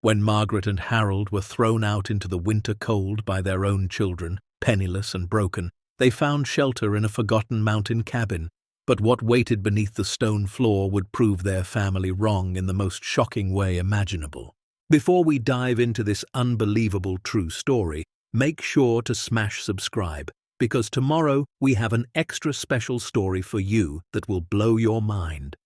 When Margaret and Harold were thrown out into the winter cold by their own children, penniless and broken, they found shelter in a forgotten mountain cabin. But what waited beneath the stone floor would prove their family wrong in the most shocking way imaginable. Before we dive into this unbelievable true story, make sure to smash subscribe, because tomorrow we have an extra special story for you that will blow your mind.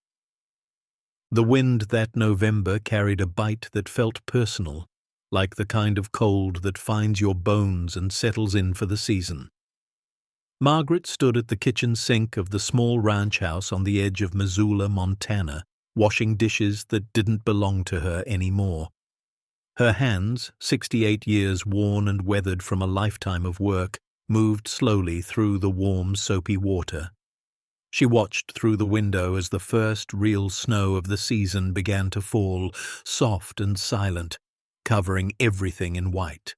The wind that November carried a bite that felt personal, like the kind of cold that finds your bones and settles in for the season. Margaret stood at the kitchen sink of the small ranch house on the edge of Missoula, Montana, washing dishes that didn't belong to her anymore. Her hands, 68 years worn and weathered from a lifetime of work, moved slowly through the warm, soapy water. She watched through the window as the first real snow of the season began to fall, soft and silent, covering everything in white.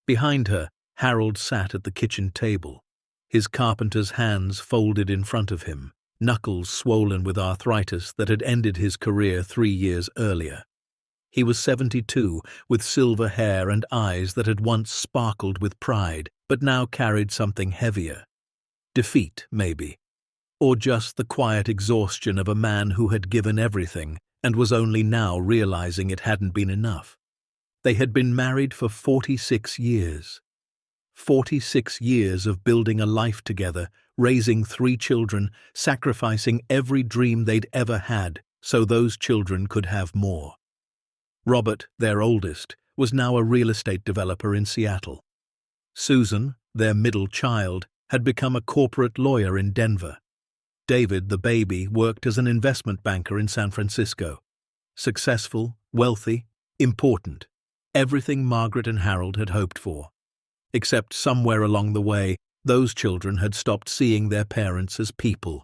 Behind her, Harold sat at the kitchen table, his carpenter's hands folded in front of him, knuckles swollen with arthritis that had ended his career 3 years earlier. He was 72, with silver hair and eyes that had once sparkled with pride, but now carried something heavier. Defeat, maybe. Or just the quiet exhaustion of a man who had given everything and was only now realizing it hadn't been enough. They had been married for 46 years. 46 years of building a life together, raising 3 children, sacrificing every dream they'd ever had so those children could have more. Robert, their oldest, was now a real estate developer in Seattle. Susan, their middle child, had become a corporate lawyer in Denver. David, the baby, worked as an investment banker in San Francisco. Successful, wealthy, important. Everything Margaret and Harold had hoped for. Except somewhere along the way, those children had stopped seeing their parents as people.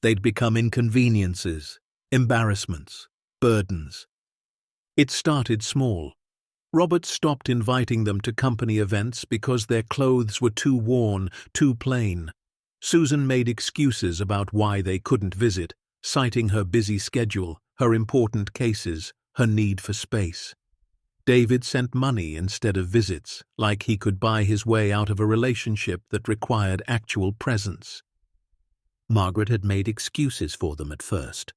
They'd become inconveniences, embarrassments, burdens. It started small. Robert stopped inviting them to company events because their clothes were too worn, too plain. Susan made excuses about why they couldn't visit, citing her busy schedule, her important cases, her need for space. David sent money instead of visits, like he could buy his way out of a relationship that required actual presence. Margaret had made excuses for them at first.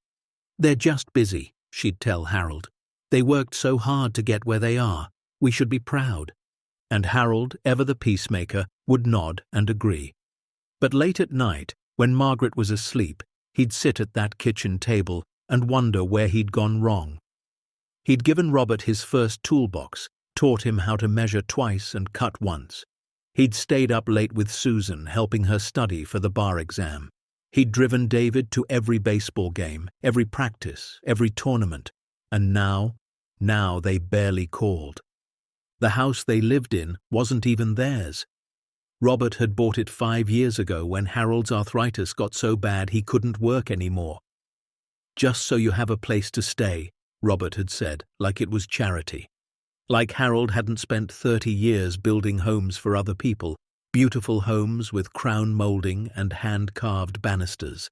"They're just busy," she'd tell Harold. "They worked so hard to get where they are. We should be proud." And Harold, ever the peacemaker, would nod and agree. But late at night, when Margaret was asleep, he'd sit at that kitchen table and wonder where he'd gone wrong. He'd given Robert his first toolbox, taught him how to measure twice and cut once. He'd stayed up late with Susan, helping her study for the bar exam. He'd driven David to every baseball game, every practice, every tournament. And now they barely called. The house they lived in wasn't even theirs. Robert had bought it 5 years ago when Harold's arthritis got so bad he couldn't work anymore. "Just so you have a place to stay," Robert had said, like it was charity. Like Harold hadn't spent 30 years building homes for other people, beautiful homes with crown molding and hand-carved banisters.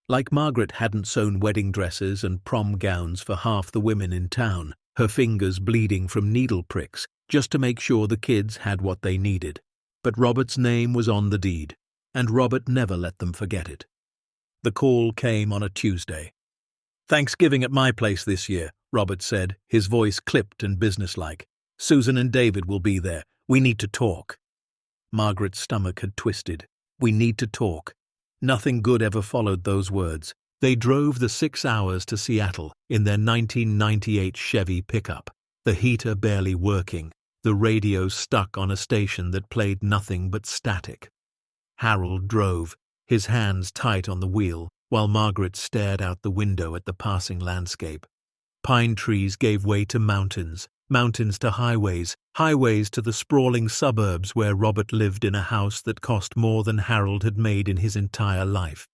Like Margaret hadn't sewn wedding dresses and prom gowns for half the women in town, her fingers bleeding from needle pricks, just to make sure the kids had what they needed. But Robert's name was on the deed, and Robert never let them forget it. The call came on a Tuesday. "Thanksgiving at my place this year," Robert said, his voice clipped and businesslike. "Susan and David will be there. We need to talk." Margaret's stomach had twisted. "We need to talk." Nothing good ever followed those words. They drove the 6 hours to Seattle in their 1998 Chevy pickup, the heater barely working, the radio stuck on a station that played nothing but static. Harold drove, his hands tight on the wheel, while Margaret stared out the window at the passing landscape. Pine trees gave way to mountains, mountains to highways, highways to the sprawling suburbs where Robert lived in a house that cost more than Harold had made in his entire life.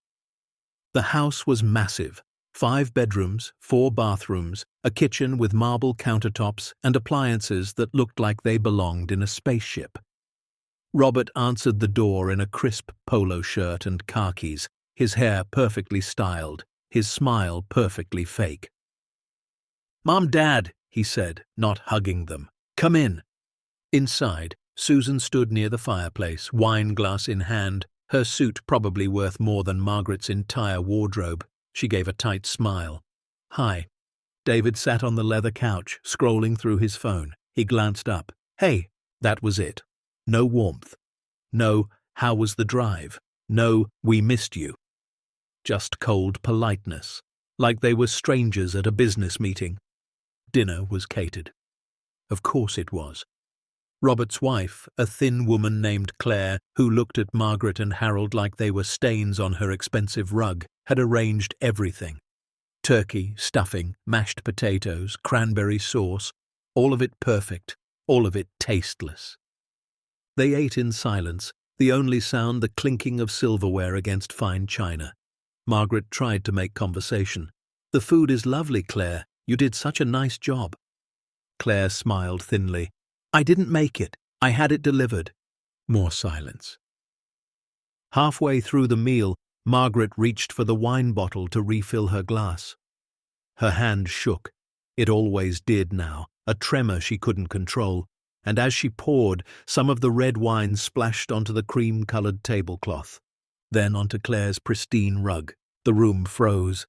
The house was massive, 5 bedrooms, 4 bathrooms, a kitchen with marble countertops and appliances that looked like they belonged in a spaceship. Robert answered the door in a crisp polo shirt and khakis, his hair perfectly styled, his smile perfectly fake. "Mom, Dad," he said, not hugging them. "Come in." Inside, Susan stood near the fireplace, wine glass in hand, her suit probably worth more than Margaret's entire wardrobe. She gave a tight smile. "Hi." David sat on the leather couch, scrolling through his phone. He glanced up. "Hey." That was it. No warmth. No, "How was the drive?" No, "We missed you." Just cold politeness, like they were strangers at a business meeting. Dinner was catered. Of course it was. Robert's wife, a thin woman named Claire, who looked at Margaret and Harold like they were stains on her expensive rug, had arranged everything. Turkey, stuffing, mashed potatoes, cranberry sauce, all of it perfect, all of it tasteless. They ate in silence, the only sound the clinking of silverware against fine china. Margaret tried to make conversation. "The food is lovely, Claire. You did such a nice job." Claire smiled thinly. "I didn't make it. I had it delivered." More silence. Halfway through the meal, Margaret reached for the wine bottle to refill her glass. Her hand shook. It always did now, a tremor she couldn't control, and as she poured, some of the red wine splashed onto the cream-colored tablecloth, then onto Claire's pristine rug. The room froze.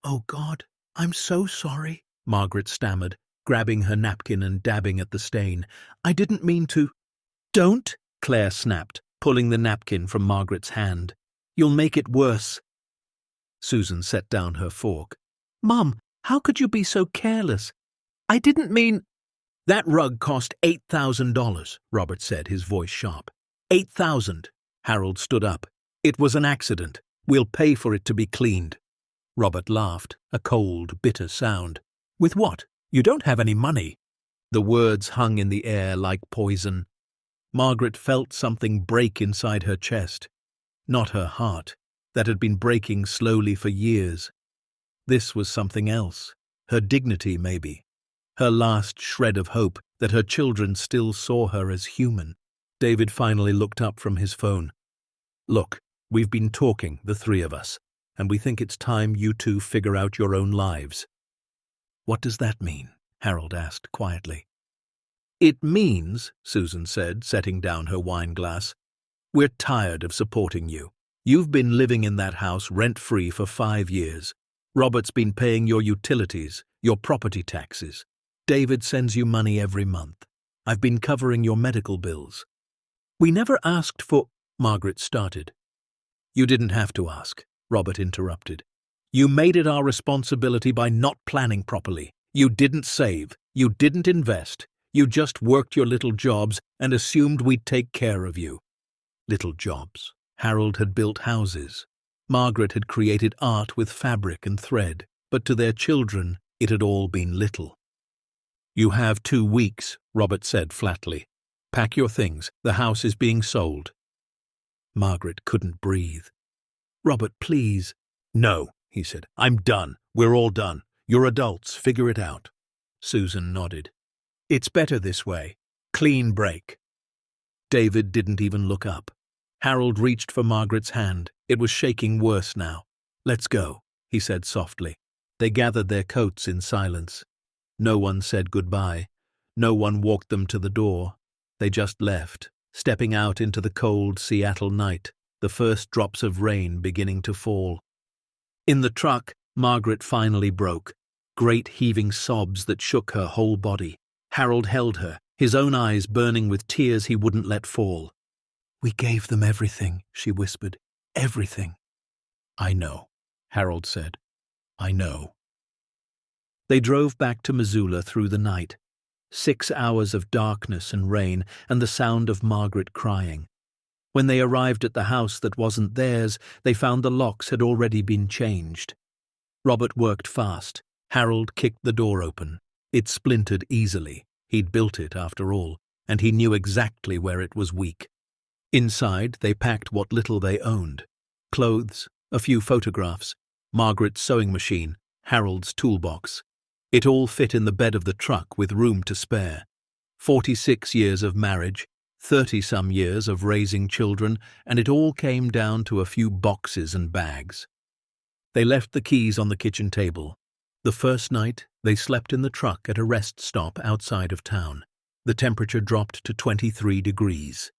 "Oh, God, I'm so sorry," Margaret stammered, grabbing her napkin and dabbing at the stain. "I didn't mean to." "Don't," Claire snapped, pulling the napkin from Margaret's hand. "You'll make it worse." Susan set down her fork. "Mum, how could you be so careless? I didn't mean—" "That rug cost $8,000, Robert said, his voice sharp. $8,000. Harold stood up. "It was an accident. We'll pay for it to be cleaned." Robert laughed, a cold, bitter sound. "With what? You don't have any money." The words hung in the air like poison. Margaret felt something break inside her chest. Not her heart, that had been breaking slowly for years. This was something else. Her dignity, maybe. Her last shred of hope that her children still saw her as human. David finally looked up from his phone. "Look, we've been talking, the three of us, and we think it's time you two figure out your own lives." "What does that mean?" Harold asked quietly. "It means," Susan said, setting down her wine glass, "we're tired of supporting you. You've been living in that house rent-free for 5 years. Robert's been paying your utilities, your property taxes. David sends you money every month. I've been covering your medical bills." "We never asked for—" Margaret started. "You didn't have to ask," Robert interrupted. "You made it our responsibility by not planning properly. You didn't save. You didn't invest. You just worked your little jobs and assumed we'd take care of you." Little jobs. Harold had built houses. Margaret had created art with fabric and thread, but to their children it had all been little. "You have 2 weeks, Robert said flatly. "Pack your things. The house is being sold." Margaret couldn't breathe. "Robert, please." "No," he said. "I'm done. We're all done. You're adults. Figure it out." Susan nodded. "It's better this way. Clean break." David didn't even look up. Harold reached for Margaret's hand. It was shaking worse now. "Let's go," he said softly. They gathered their coats in silence. No one said goodbye. No one walked them to the door. They just left, stepping out into the cold Seattle night, the first drops of rain beginning to fall. In the truck, Margaret finally broke, great heaving sobs that shook her whole body. Harold held her, his own eyes burning with tears he wouldn't let fall. "We gave them everything," she whispered. "Everything." "I know," Harold said. "I know." They drove back to Missoula through the night. 6 hours of darkness and rain and the sound of Margaret crying. When they arrived at the house that wasn't theirs, they found the locks had already been changed. Robert worked fast. Harold kicked the door open. It splintered easily. He'd built it, after all, and he knew exactly where it was weak. Inside, they packed what little they owned. Clothes, a few photographs, Margaret's sewing machine, Harold's toolbox. It all fit in the bed of the truck with room to spare. 46 years of marriage, 30-some years of raising children, and it all came down to a few boxes and bags. They left the keys on the kitchen table. The first night, They slept in the truck at a rest stop outside of town. The temperature dropped to 23 degrees.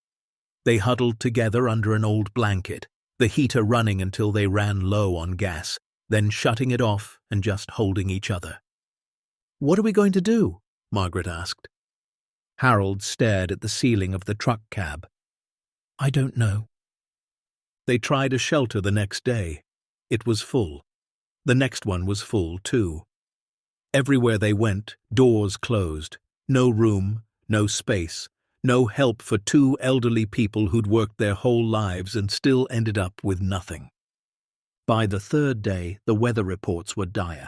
They huddled together under an old blanket, the heater running until they ran low on gas, then shutting it off and just holding each other. "What are we going to do?" Margaret asked. Harold stared at the ceiling of the truck cab. "I don't know." They tried a shelter the next day. It was full. The next one was full, too. Everywhere they went, doors closed. No room, no space, no help for two elderly people who'd worked their whole lives and still ended up with nothing. By the third day, the weather reports were dire.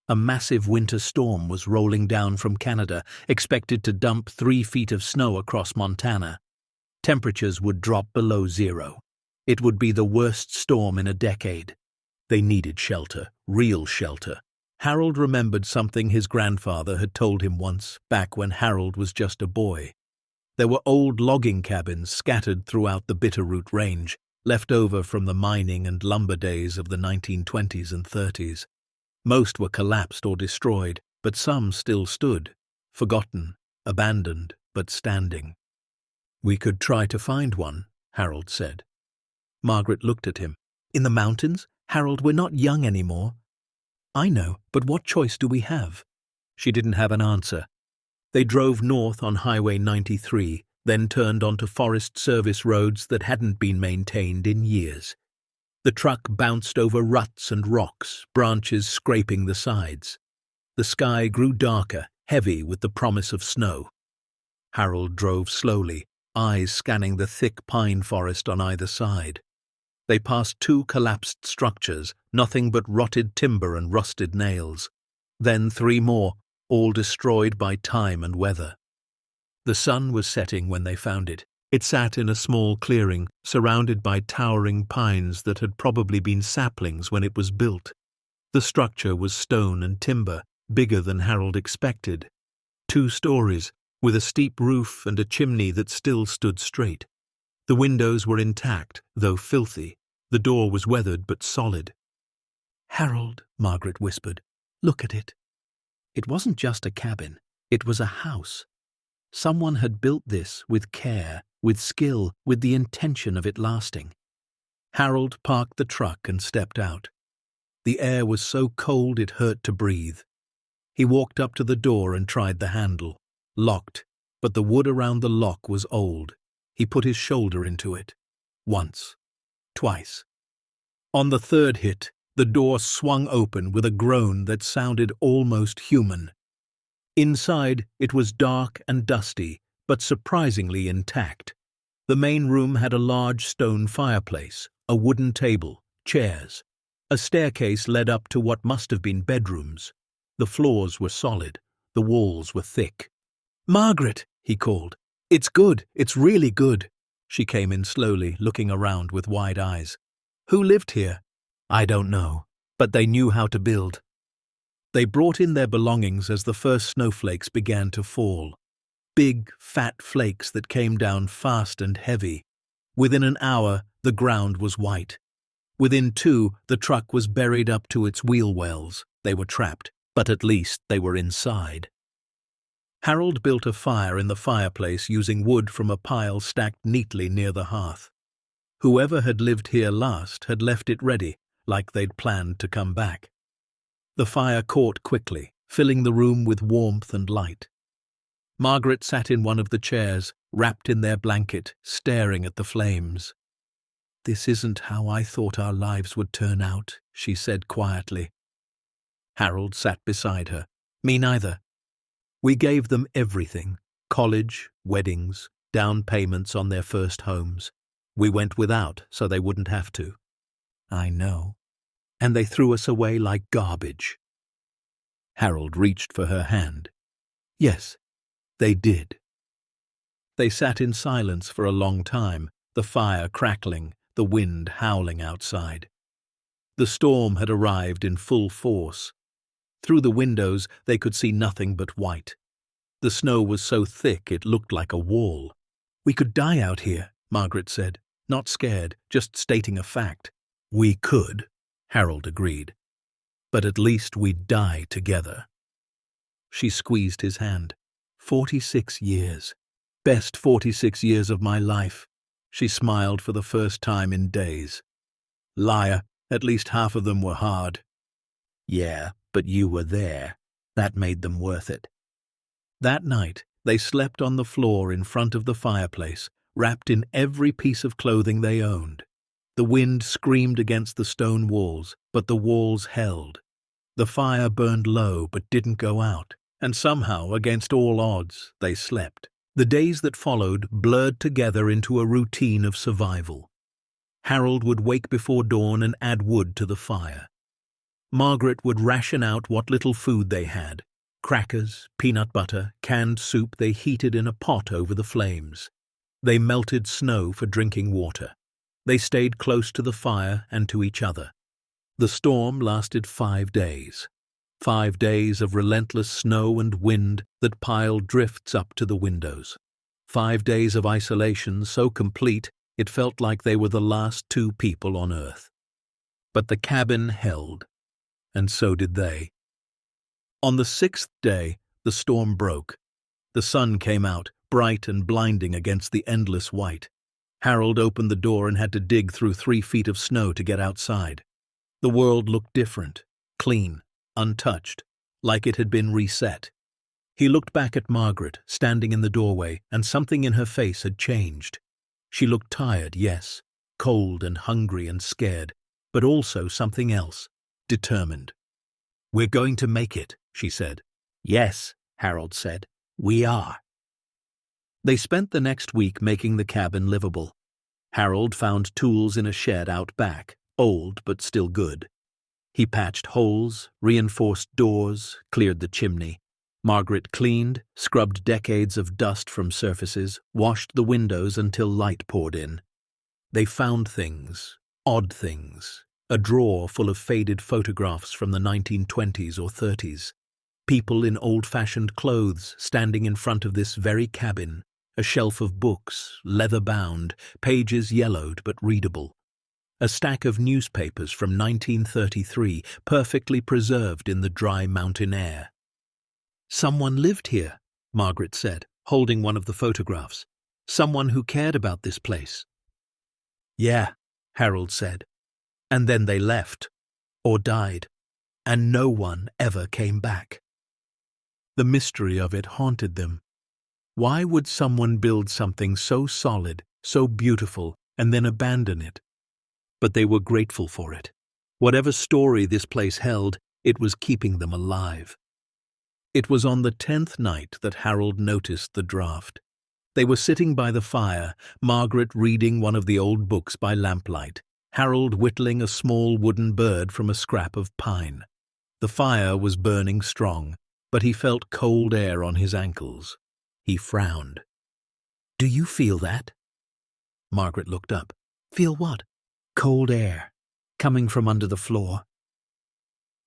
A massive winter storm was rolling down from Canada, expected to dump 3 feet of snow across Montana. Temperatures would drop below zero. It would be the worst storm in a decade. They needed shelter, real shelter. Harold remembered something his grandfather had told him once, back when Harold was just a boy. There were old logging cabins scattered throughout the Bitterroot Range, left over from the mining and lumber days of the 1920s and 30s. Most were collapsed or destroyed, but some still stood, forgotten, abandoned, but standing. "We could try to find one," Harold said. Margaret looked at him. "In the mountains? Harold, we're not young anymore." "I know, but what choice do we have?" She didn't have an answer. They drove north on Highway 93, then turned onto Forest Service roads that hadn't been maintained in years. The truck bounced over ruts and rocks, branches scraping the sides. The sky grew darker, heavy with the promise of snow. Harold drove slowly, eyes scanning the thick pine forest on either side. They passed 2 collapsed structures, nothing but rotted timber and rusted nails. Then 3 more, all destroyed by time and weather. The sun was setting when they found it. It sat in a small clearing, surrounded by towering pines that had probably been saplings when it was built. The structure was stone and timber, bigger than Harold expected. 2 stories, with a steep roof and a chimney that still stood straight. The windows were intact, though filthy. The door was weathered but solid. "Harold," Margaret whispered, "look at it." It wasn't just a cabin. It was a house. Someone had built this with care, with skill, with the intention of it lasting. Harold parked the truck and stepped out. The air was so cold it hurt to breathe. He walked up to the door and tried the handle. Locked, but the wood around the lock was old. He put his shoulder into it. Once. Twice. On the third hit, the door swung open with a groan that sounded almost human. Inside, it was dark and dusty, but surprisingly intact. The main room had a large stone fireplace, a wooden table, chairs. A staircase led up to what must have been bedrooms. The floors were solid. The walls were thick. "Margaret," he called. "It's good. It's really good." She came in slowly, looking around with wide eyes. "Who lived here?" "I don't know, but they knew how to build." They brought in their belongings as the first snowflakes began to fall. Big, fat flakes that came down fast and heavy. Within an hour, the ground was white. Within 2, the truck was buried up to its wheel wells. They were trapped, but at least they were inside. Harold built a fire in the fireplace using wood from a pile stacked neatly near the hearth. Whoever had lived here last had left it ready, like they'd planned to come back. The fire caught quickly, filling the room with warmth and light. Margaret sat in one of the chairs, wrapped in their blanket, staring at the flames. "This isn't how I thought our lives would turn out," she said quietly. Harold sat beside her. "Me neither. We gave them everything, college, weddings, down payments on their first homes. We went without so they wouldn't have to." "I know. And they threw us away like garbage." Harold reached for her hand. "Yes, they did." They sat in silence for a long time, the fire crackling, the wind howling outside. The storm had arrived in full force. Through the windows they could see nothing but white. The snow was so thick it looked like a wall. "We could die out here," Margaret said, not scared, just stating a fact. "We could," Harold agreed. "But at least we'd die together." She squeezed his hand. 46 years. Best 46 years of my life. She smiled for the first time in days. Liar, at least half of them were hard. Yeah, but you were there. That made them worth it. That night, they slept on the floor in front of the fireplace, wrapped in every piece of clothing they owned. The wind screamed against the stone walls, but the walls held. The fire burned low but didn't go out, and somehow, against all odds, they slept. The days that followed blurred together into a routine of survival. Harold would wake before dawn and add wood to the fire. Margaret would ration out what little food they had. Crackers, peanut butter, canned soup they heated in a pot over the flames. They melted snow for drinking water. They stayed close to the fire and to each other. The storm lasted 5 days. 5 days of relentless snow and wind that piled drifts up to the windows. 5 days of isolation so complete it felt like they were the last 2 people on Earth. But the cabin held, and so did they. On the 6th day, the storm broke. The sun came out, bright and blinding against the endless white. Harold opened the door and had to dig through 3 feet of snow to get outside. The world looked different, clean, untouched, like it had been reset. He looked back at Margaret, standing in the doorway, and something in her face had changed. She looked tired, yes, cold and hungry and scared, but also something else, determined. "We're going to make it," she said. "Yes," Harold said, "we are." They spent the next week making the cabin livable. Harold found tools in a shed out back, old but still good. He patched holes, reinforced doors, cleared the chimney. Margaret cleaned, scrubbed decades of dust from surfaces, washed the windows until light poured in. They found things, odd things, a drawer full of faded photographs from the 1920s or 30s. People in old-fashioned clothes standing in front of this very cabin. A shelf of books, leather-bound, pages yellowed but readable. A stack of newspapers from 1933, perfectly preserved in the dry mountain air. "Someone lived here," Margaret said, holding one of the photographs. "Someone who cared about this place." "Yeah," Harold said. "And then they left, or died, and no one ever came back." The mystery of it haunted them. Why would someone build something so solid, so beautiful, and then abandon it? But they were grateful for it. Whatever story this place held, it was keeping them alive. It was on the 10th night that Harold noticed the draft. They were sitting by the fire, Margaret reading one of the old books by lamplight, Harold whittling a small wooden bird from a scrap of pine. The fire was burning strong, but he felt cold air on his ankles. He frowned. "Do you feel that?" Margaret looked up. "Feel what?" "Cold air, coming from under the floor."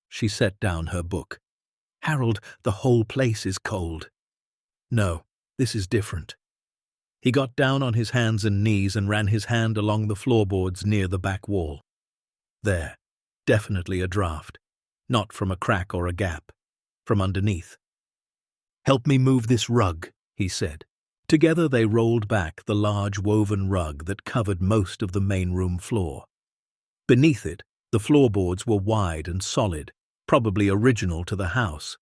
She set down her book. "Harold, the whole place is cold." "No, this is different." He got down on his hands and knees and ran his hand along the floorboards near the back wall. There, definitely a draft. Not from a crack or a gap. From underneath. "Help me move this rug," he said. Together they rolled back the large woven rug that covered most of the main room floor. Beneath it, the floorboards were wide and solid, probably original to the house.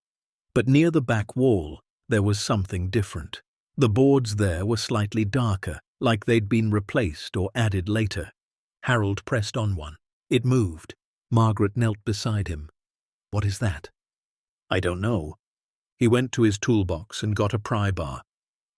But near the back wall, there was something different. The boards there were slightly darker, like they'd been replaced or added later. Harold pressed on one. It moved. Margaret knelt beside him. "What is that?" "I don't know." He went to his toolbox and got a pry bar.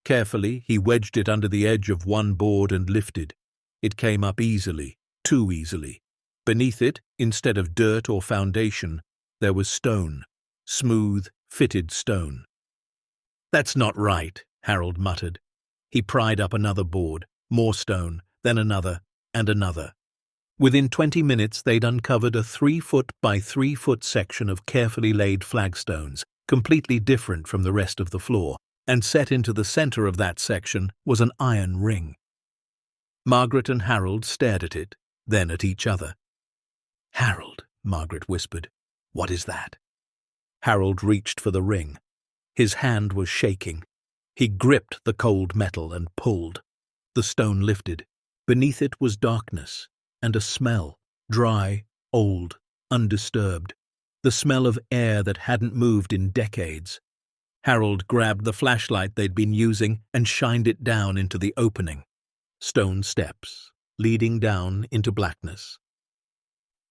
Carefully, he wedged it under the edge of one board and lifted. It came up easily, too easily. Beneath it, instead of dirt or foundation, there was stone. Smooth, fitted stone. "That's not right," Harold muttered. He pried up another board, more stone, then another, and another. Within 20 minutes they'd uncovered a 3-foot by 3-foot section of carefully laid flagstones, completely different from the rest of the floor, and set into the center of that section was an iron ring. Margaret and Harold stared at it, then at each other. "Harold," Margaret whispered, "what is that?" Harold reached for the ring. His hand was shaking. He gripped the cold metal and pulled. The stone lifted. Beneath it was darkness and a smell, dry, old, undisturbed. The smell of air that hadn't moved in decades. Harold grabbed the flashlight they'd been using and shined it down into the opening. Stone steps, leading down into blackness.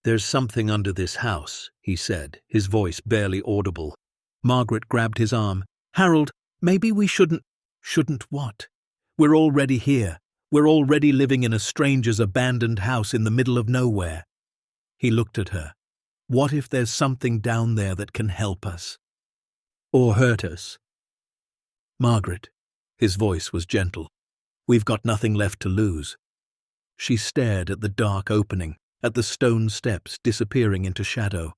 "There's something under this house," he said, his voice barely audible. Margaret grabbed his arm. "Harold, maybe we shouldn't..." "Shouldn't what? We're already here. We're already living in a stranger's abandoned house in the middle of nowhere." He looked at her. "What if there's something down there that can help us? Or hurt us?" "Margaret," his voice was gentle, "we've got nothing left to lose." She stared at the dark opening, at the stone steps disappearing into shadow.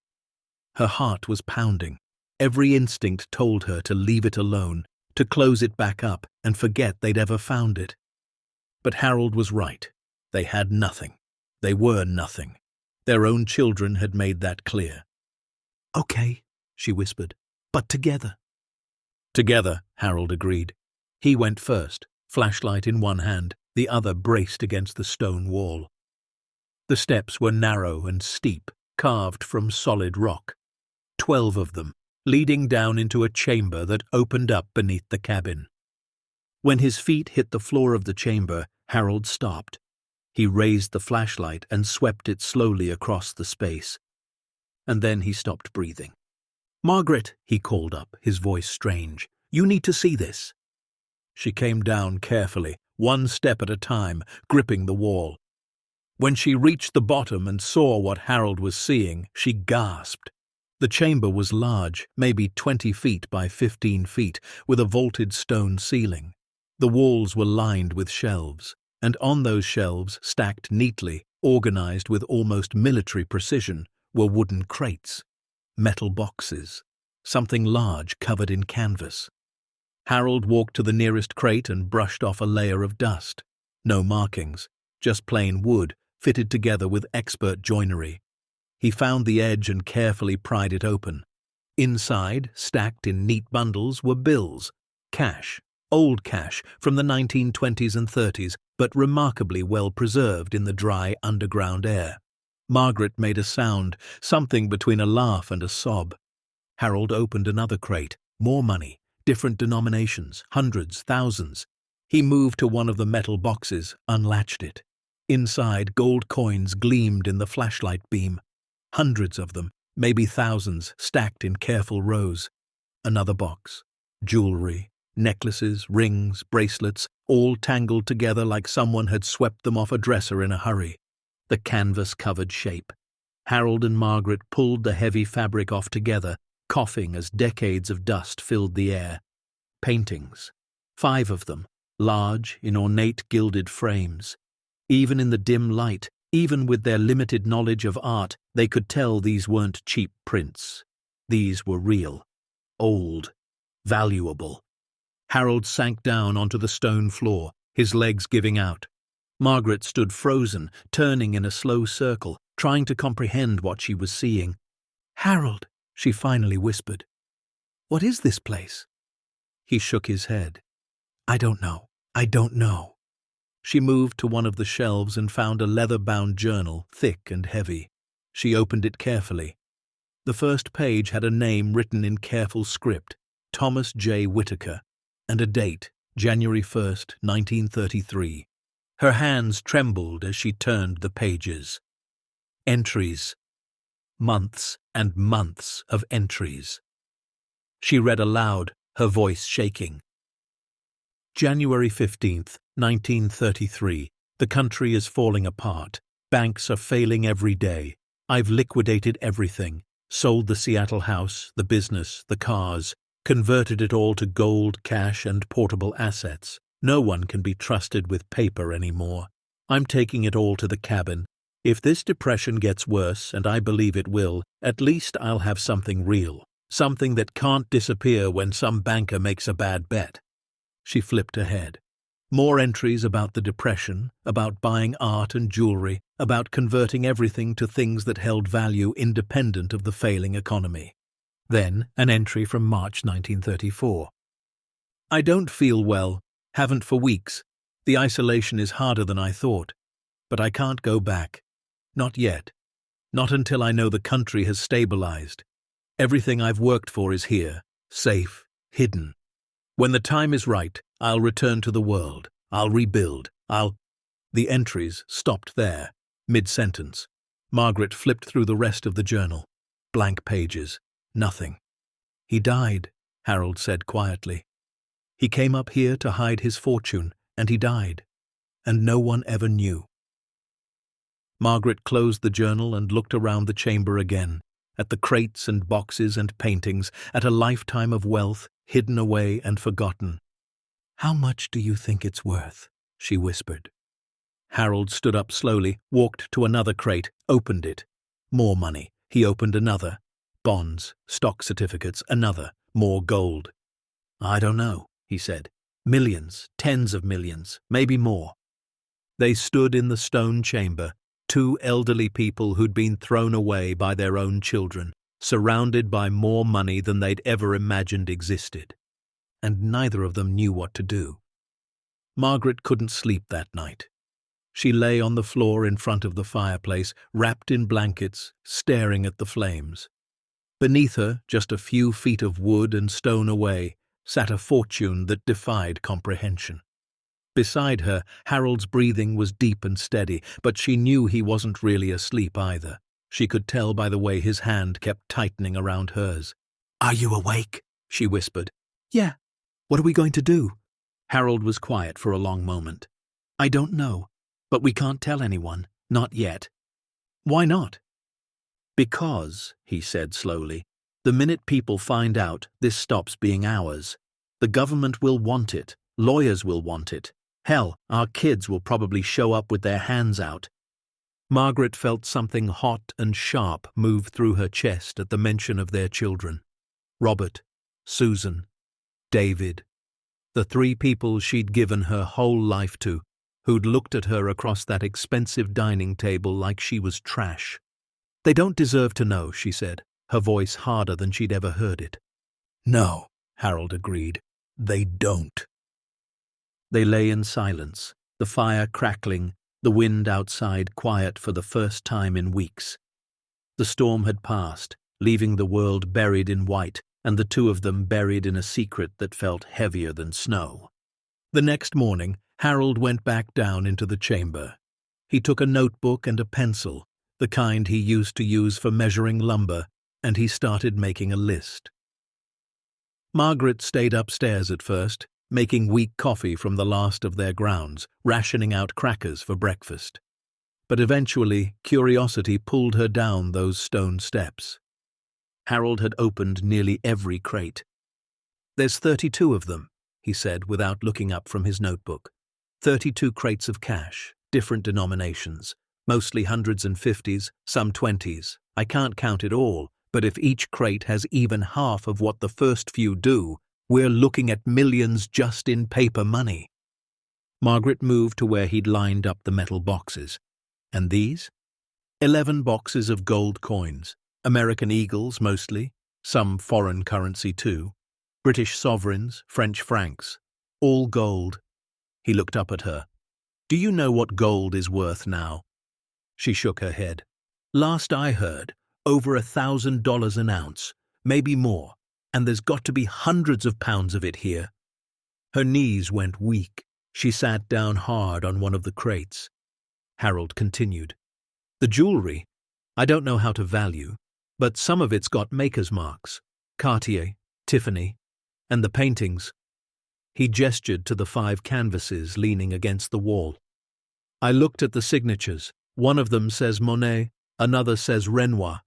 Her heart was pounding. Every instinct told her to leave it alone, to close it back up and forget they'd ever found it. But Harold was right. They had nothing. They were nothing. Their own children had made that clear. "Okay," she whispered, "but together." "Together," Harold agreed. He went first, flashlight in one hand, the other braced against the stone wall. The steps were narrow and steep, carved from solid rock. 12 of them, leading down into a chamber that opened up beneath the cabin. When his feet hit the floor of the chamber, Harold stopped. He raised the flashlight and swept it slowly across the space. And then he stopped breathing. "Margaret," he called up, his voice strange, "you need to see this." She came down carefully, one step at a time, gripping the wall. When she reached the bottom and saw what Harold was seeing, she gasped. The chamber was large, maybe 20 feet by 15 feet, with a vaulted stone ceiling. The walls were lined with shelves, and on those shelves, stacked neatly, organized with almost military precision, were wooden crates, metal boxes, something large covered in canvas. Harold walked to the nearest crate and brushed off a layer of dust. No markings, just plain wood, fitted together with expert joinery. He found the edge and carefully pried it open. Inside, stacked in neat bundles, were bills, cash, old cash from the 1920s and 30s, but remarkably well preserved in the dry underground air. Margaret made a sound, something between a laugh and a sob. Harold opened another crate, more money, different denominations, hundreds, thousands. He moved to one of the metal boxes, unlatched it. Inside, gold coins gleamed in the flashlight beam. Hundreds of them, maybe thousands, stacked in careful rows. Another box. Jewelry, necklaces, rings, bracelets, all tangled together like someone had swept them off a dresser in a hurry. The canvas-covered shape. Harold and Margaret pulled the heavy fabric off together, coughing as decades of dust filled the air. Paintings. 5 of them, large, in ornate gilded frames. Even in the dim light, even with their limited knowledge of art, they could tell these weren't cheap prints. These were real, old, valuable. Harold sank down onto the stone floor, his legs giving out. Margaret stood frozen, turning in a slow circle, trying to comprehend what she was seeing. "Harold," she finally whispered. "What is this place?" He shook his head. I don't know. She moved to one of the shelves and found a leather-bound journal, thick and heavy. She opened it carefully. The first page had a name written in careful script, Thomas J. Whitaker, and a date, January 1st, 1933. Her hands trembled as she turned the pages. Entries. Months and months of entries. She read aloud, her voice shaking. January 15th, 1933. The country is falling apart. Banks are failing every day. I've liquidated everything. Sold the Seattle house, the business, the cars. Converted it all to gold, cash, and portable assets. No one can be trusted with paper anymore. I'm taking it all to the cabin. If this depression gets worse, and I believe it will, at least I'll have something real. Something that can't disappear when some banker makes a bad bet. She flipped ahead. More entries about the depression, about buying art and jewelry, about converting everything to things that held value independent of the failing economy. Then an entry from March 1934. I don't feel well, haven't for weeks. The isolation is harder than I thought. But I can't go back. Not yet. Not until I know the country has stabilized. Everything I've worked for is here, safe, hidden. When the time is right, I'll return to the world. I'll rebuild. The entries stopped there, mid-sentence. Margaret flipped through the rest of the journal. Blank pages. Nothing. He died, Harold said quietly. He came up here to hide his fortune, and he died. And no one ever knew. Margaret closed the journal and looked around the chamber again, at the crates and boxes and paintings, at a lifetime of wealth, hidden away and forgotten. "How much do you think it's worth?" she whispered. Harold stood up slowly, walked to another crate, opened it. More money. He opened another. Bonds, stock certificates, another. More gold. "I don't know," he said. "Millions, tens of millions, maybe more." They stood in the stone chamber, two elderly people who'd been thrown away by their own children, surrounded by more money than they'd ever imagined existed. And neither of them knew what to do. Margaret couldn't sleep that night. She lay on the floor in front of the fireplace, wrapped in blankets, staring at the flames. Beneath her, just a few feet of wood and stone away, sat a fortune that defied comprehension. Beside her, Harold's breathing was deep and steady, but she knew he wasn't really asleep either. She could tell by the way his hand kept tightening around hers. "Are you awake?" she whispered. "Yeah. What are we going to do?" Harold was quiet for a long moment. "I don't know, but we can't tell anyone. Not yet." "Why not?" "Because," he said slowly, "the minute people find out, this stops being ours. The government will want it. Lawyers will want it. Hell, our kids will probably show up with their hands out." Margaret felt something hot and sharp move through her chest at the mention of their children. Robert, Susan, David, the three people she'd given her whole life to, who'd looked at her across that expensive dining table like she was trash. "They don't deserve to know," she said, her voice harder than she'd ever heard it. "No," Harold agreed. "They don't." They lay in silence, the fire crackling, the wind outside quiet for the first time in weeks. The storm had passed, leaving the world buried in white, and the two of them buried in a secret that felt heavier than snow. The next morning, Harold went back down into the chamber. He took a notebook and a pencil, the kind he used to use for measuring lumber, and he started making a list. Margaret stayed upstairs at first, making weak coffee from the last of their grounds, rationing out crackers for breakfast. But eventually, curiosity pulled her down those stone steps. Harold had opened nearly every crate. "There's 32 of them," he said without looking up from his notebook. 32 crates of cash, different denominations, mostly hundreds and fifties, some 20s. I can't count it all, but if each crate has even half of what the first few do, we're looking at millions just in paper money. Margaret moved to where he'd lined up the metal boxes. And these? 11 boxes of gold coins, American eagles mostly, some foreign currency too, British sovereigns, French francs, all gold. He looked up at her. "Do you know what gold is worth now?" She shook her head. "Last I heard, over $1,000 an ounce, maybe more. And there's got to be hundreds of pounds of it here." Her knees went weak. She sat down hard on one of the crates. Harold continued. "The jewelry, I don't know how to value, but some of it's got maker's marks. Cartier, Tiffany, and the paintings." He gestured to the 5 canvases leaning against the wall. "I looked at the signatures. One of them says Monet, another says Renoir."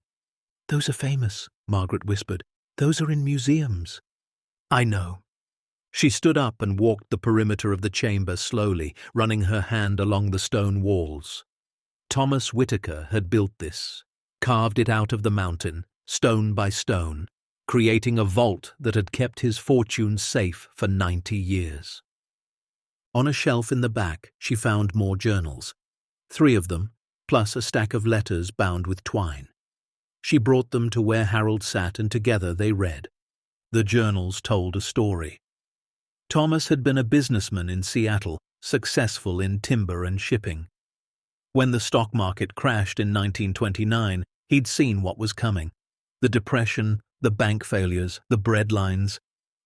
"Those are famous," Margaret whispered. "Those are in museums." "I know." She stood up and walked the perimeter of the chamber slowly, running her hand along the stone walls. Thomas Whitaker had built this, carved it out of the mountain, stone by stone, creating a vault that had kept his fortune safe for 90 years. On a shelf in the back, she found more journals, 3 of them, plus a stack of letters bound with twine. She brought them to where Harold sat, and together they read. The journals told a story. Thomas had been a businessman in Seattle, successful in timber and shipping. When the stock market crashed in 1929, he'd seen what was coming. The depression, the bank failures, the breadlines.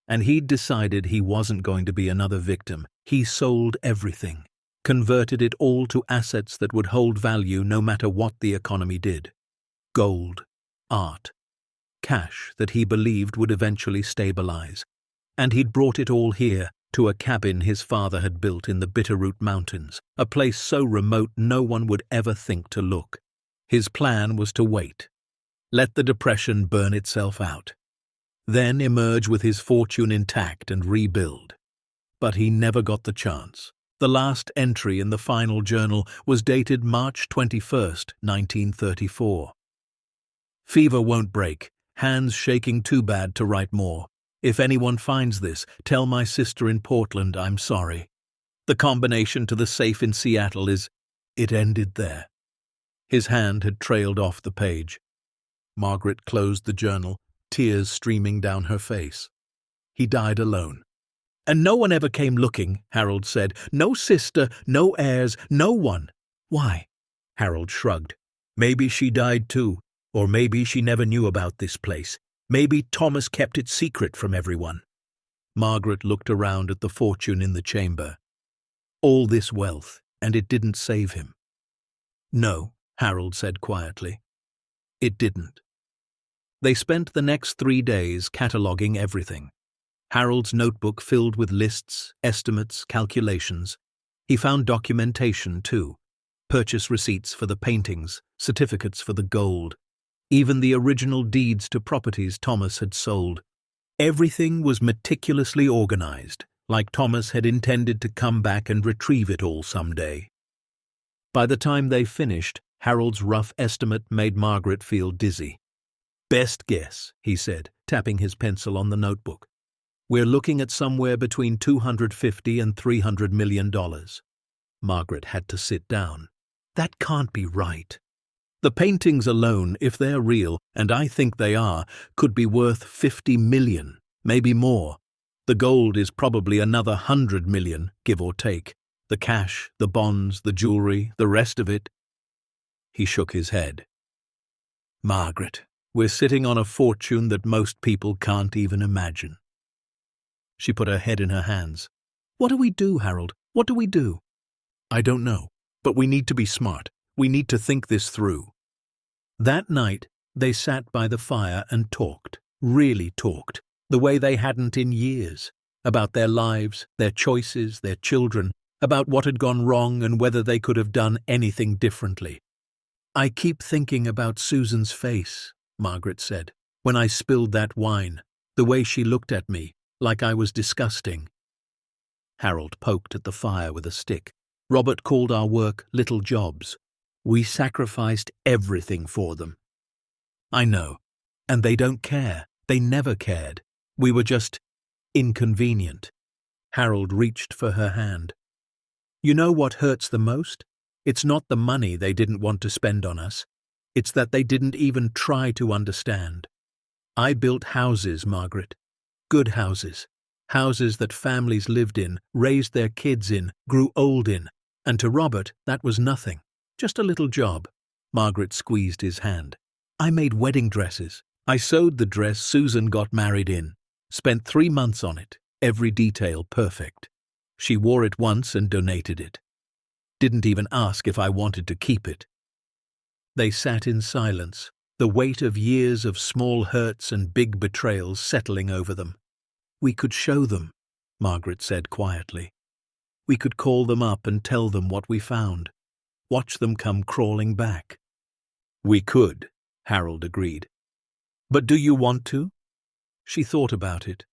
And he'd decided he wasn't going to be another victim. He sold everything, converted it all to assets that would hold value no matter what the economy did. Gold, art, cash that he believed would eventually stabilize. And he'd brought it all here, to a cabin his father had built in the Bitterroot Mountains, a place so remote no one would ever think to look. His plan was to wait. Let the depression burn itself out. Then emerge with his fortune intact and rebuild. But he never got the chance. The last entry in the final journal was dated March 21st, 1934. Fever won't break, hands shaking too bad to write more. If anyone finds this, tell my sister in Portland I'm sorry. The combination to the safe in Seattle is... It ended there. His hand had trailed off the page. Margaret closed the journal, tears streaming down her face. He died alone. And no one ever came looking, Harold said. No sister, no heirs, no one. Why? Harold shrugged. Maybe she died too, or maybe she never knew about this place. Maybe Thomas kept it secret from everyone. Margaret looked around at the fortune in the chamber. All this wealth, and it didn't save him. No, Harold said quietly. It didn't. They spent the next 3 days cataloguing everything. Harold's notebook filled with lists, estimates, calculations. He found documentation, too. Purchase receipts for the paintings, certificates for the gold. Even the original deeds to properties Thomas had sold. Everything was meticulously organized, like Thomas had intended to come back and retrieve it all someday. By the time they finished, Harold's rough estimate made Margaret feel dizzy. Best guess, he said, tapping his pencil on the notebook. We're looking at somewhere between $250 and $300 million. Margaret had to sit down. That can't be right. The paintings alone, if they're real, and I think they are, could be worth $50 million, maybe more. The gold is probably another $100 million, give or take. The cash, the bonds, the jewelry, the rest of it. He shook his head. Margaret, we're sitting on a fortune that most people can't even imagine. She put her head in her hands. What do we do, Harold? What do we do? I don't know, but we need to be smart. We need to think this through. That night, they sat by the fire and talked, really talked, the way they hadn't in years, about their lives, their choices, their children, about what had gone wrong and whether they could have done anything differently. I keep thinking about Susan's face, Margaret said, when I spilled that wine, the way she looked at me, like I was disgusting. Harold poked at the fire with a stick. Robert called our work little jobs. We sacrificed everything for them. I know, and they don't care. They never cared. We were just inconvenient. Harold reached for her hand. You know what hurts the most? It's not the money they didn't want to spend on us. It's that they didn't even try to understand. I built houses, Margaret. Good houses. Houses that families lived in, raised their kids in, grew old in. And to Robert, that was nothing. Just a little job. Margaret squeezed his hand. I made wedding dresses. I sewed the dress Susan got married in. Spent 3 months on it. Every detail perfect. She wore it once and donated it. Didn't even ask if I wanted to keep it. They sat in silence, the weight of years of small hurts and big betrayals settling over them. We could show them, Margaret said quietly. We could call them up and tell them what we found. Watch them come crawling back. We could, Harold agreed. But do you want to? She thought about it,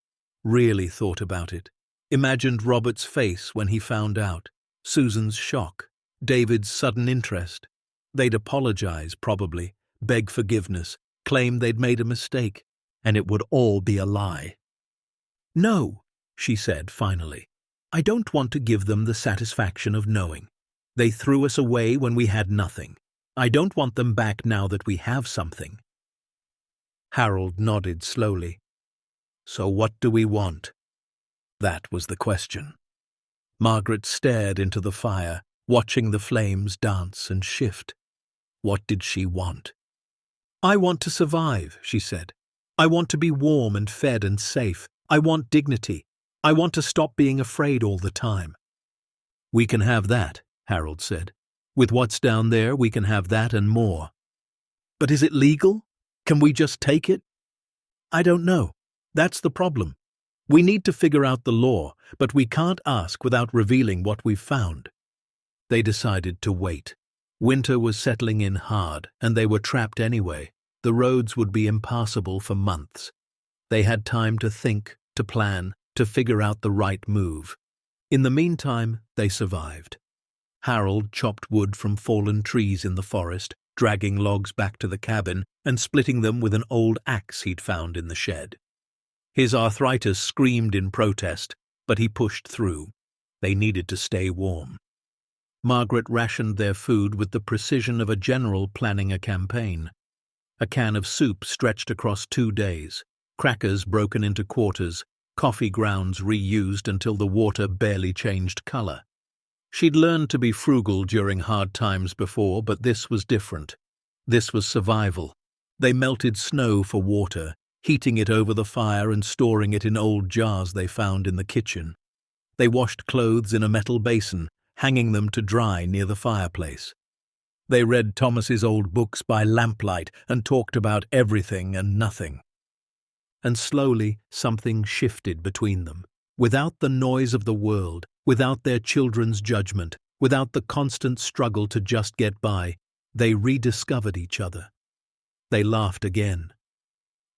really thought about it. Imagined Robert's face when he found out, Susan's shock, David's sudden interest. They'd apologize, probably, beg forgiveness, claim they'd made a mistake, and it would all be a lie. No, she said finally. I don't want to give them the satisfaction of knowing. They threw us away when we had nothing. I don't want them back now that we have something. Harold nodded slowly. So what do we want? That was the question. Margaret stared into the fire, watching the flames dance and shift. What did she want? I want to survive, she said. I want to be warm and fed and safe. I want dignity. I want to stop being afraid all the time. We can have that, Harold said. With what's down there, we can have that and more. But is it legal? Can we just take it? I don't know. That's the problem. We need to figure out the law, but we can't ask without revealing what we've found. They decided to wait. Winter was settling in hard, and they were trapped anyway. The roads would be impassable for months. They had time to think, to plan, to figure out the right move. In the meantime, they survived. Harold chopped wood from fallen trees in the forest, dragging logs back to the cabin and splitting them with an old axe he'd found in the shed. His arthritis screamed in protest, but he pushed through. They needed to stay warm. Margaret rationed their food with the precision of a general planning a campaign. A can of soup stretched across 2 days, crackers broken into quarters, coffee grounds reused until the water barely changed color. She'd learned to be frugal during hard times before, but this was different. This was survival. They melted snow for water, heating it over the fire and storing it in old jars they found in the kitchen. They washed clothes in a metal basin, hanging them to dry near the fireplace. They read Thomas's old books by lamplight and talked about everything and nothing. And slowly something shifted between them. Without the noise of the world, without their children's judgment, without the constant struggle to just get by, they rediscovered each other. They laughed again.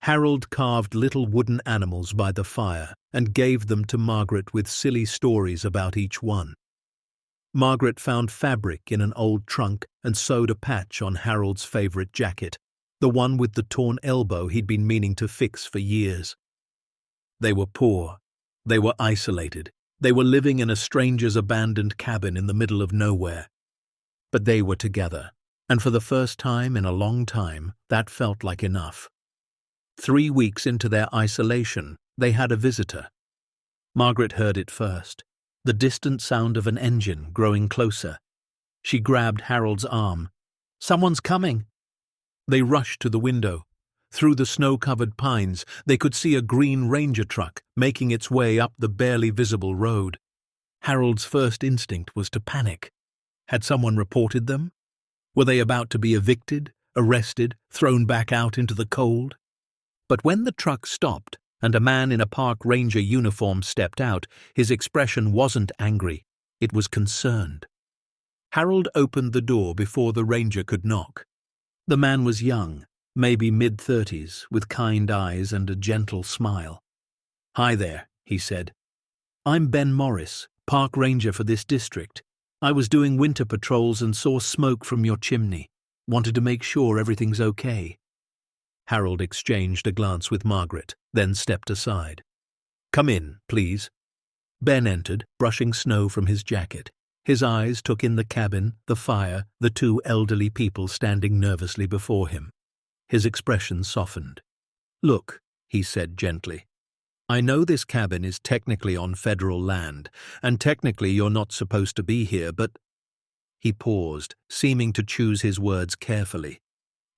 Harold carved little wooden animals by the fire and gave them to Margaret with silly stories about each one. Margaret found fabric in an old trunk and sewed a patch on Harold's favorite jacket, the one with the torn elbow he'd been meaning to fix for years. They were poor. They were isolated. They were living in a stranger's abandoned cabin in the middle of nowhere. But they were together, and for the first time in a long time, that felt like enough. 3 weeks into their isolation, they had a visitor. Margaret heard it first, the distant sound of an engine growing closer. She grabbed Harold's arm. "Someone's coming." They rushed to the window. Through the snow-covered pines, they could see a green ranger truck making its way up the barely visible road. Harold's first instinct was to panic. Had someone reported them? Were they about to be evicted, arrested, thrown back out into the cold? But when the truck stopped and a man in a park ranger uniform stepped out, his expression wasn't angry, it was concerned. Harold opened the door before the ranger could knock. The man was young, maybe mid-30s, with kind eyes and a gentle smile. "Hi there," he said. "I'm Ben Morris, park ranger for this district. I was doing winter patrols and saw smoke from your chimney. Wanted to make sure everything's okay." Harold exchanged a glance with Margaret, then stepped aside. "Come in, please." Ben entered, brushing snow from his jacket. His eyes took in the cabin, the fire, the 2 elderly people standing nervously before him. His expression softened. "Look," he said gently, "I know this cabin is technically on federal land, and technically you're not supposed to be here, but—" He paused, seeming to choose his words carefully.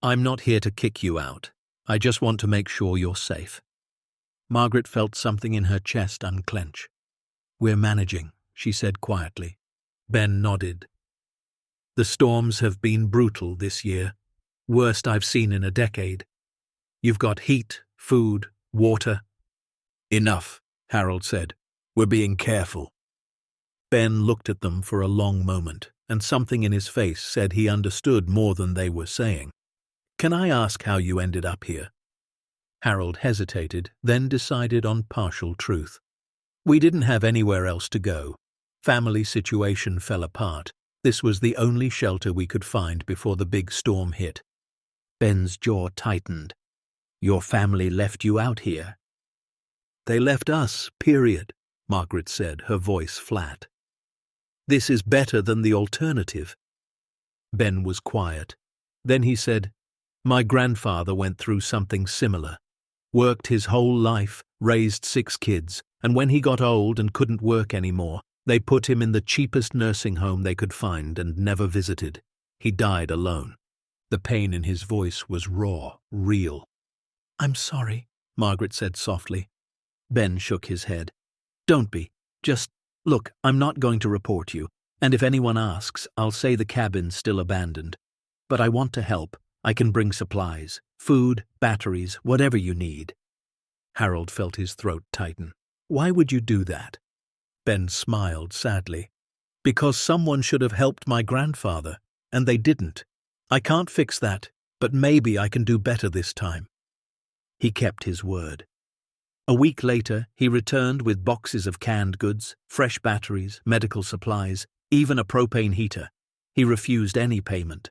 "I'm not here to kick you out. I just want to make sure you're safe." Margaret felt something in her chest unclench. "We're managing," she said quietly. Ben nodded. "The storms have been brutal this year. Worst I've seen in a decade. You've got heat, food, water." "Enough," Harold said. "We're being careful." Ben looked at them for a long moment, and something in his face said he understood more than they were saying. "Can I ask how you ended up here?" Harold hesitated, then decided on partial truth. "We didn't have anywhere else to go. Family situation fell apart. This was the only shelter we could find before the big storm hit." Ben's jaw tightened. "Your family left you out here?" "They left us, period," Margaret said, her voice flat. "This is better than the alternative." Ben was quiet. Then he said, My grandfather went through something similar. Worked his whole life, raised 6 kids, and when he got old and couldn't work anymore, they put him in the cheapest nursing home they could find and never visited. He died alone. The pain in his voice was raw, real. "I'm sorry," Margaret said softly. Ben shook his head. "Don't be. Just, look, I'm not going to report you, and if anyone asks, I'll say the cabin's still abandoned. But I want to help. I can bring supplies, food, batteries, whatever you need." Harold felt his throat tighten. "Why would you do that?" Ben smiled sadly. "Because someone should have helped my grandfather, and they didn't. I can't fix that, but maybe I can do better this time." He kept his word. A week later, he returned with boxes of canned goods, fresh batteries, medical supplies, even a propane heater. He refused any payment.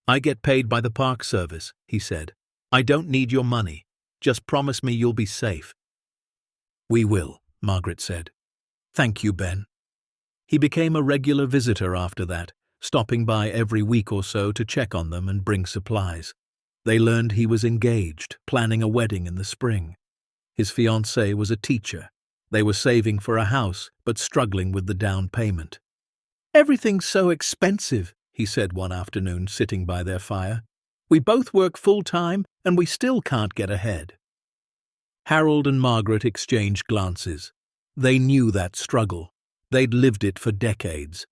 "I get paid by the park service," he said. "I don't need your money. Just promise me you'll be safe." "We will," Margaret said. "Thank you, Ben." He became a regular visitor after that, stopping by every week or so to check on them and bring supplies. They learned he was engaged, planning a wedding in the spring. His fiancée was a teacher. They were saving for a house, but struggling with the down payment. "Everything's so expensive," he said one afternoon, sitting by their fire. "We both work full-time, and we still can't get ahead." Harold and Margaret exchanged glances. They knew that struggle. They'd lived it for decades.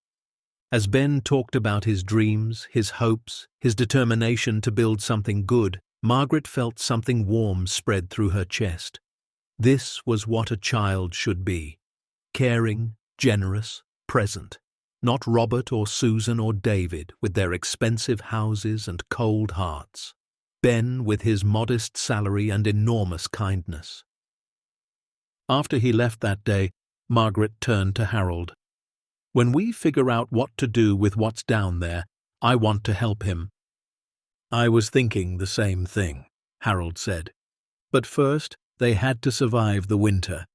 As Ben talked about his dreams, his hopes, his determination to build something good, Margaret felt something warm spread through her chest. This was what a child should be. Caring, generous, present. Not Robert or Susan or David with their expensive houses and cold hearts. Ben with his modest salary and enormous kindness. After he left that day, Margaret turned to Harold. "When we figure out what to do with what's down there, I want to help him." "I was thinking the same thing," Harold said. But first, they had to survive the winter.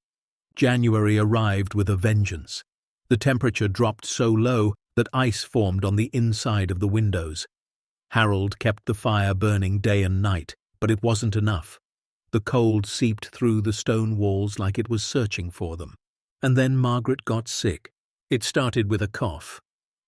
January arrived with a vengeance. The temperature dropped so low that ice formed on the inside of the windows. Harold kept the fire burning day and night, but it wasn't enough. The cold seeped through the stone walls like it was searching for them. And then Margaret got sick. It started with a cough.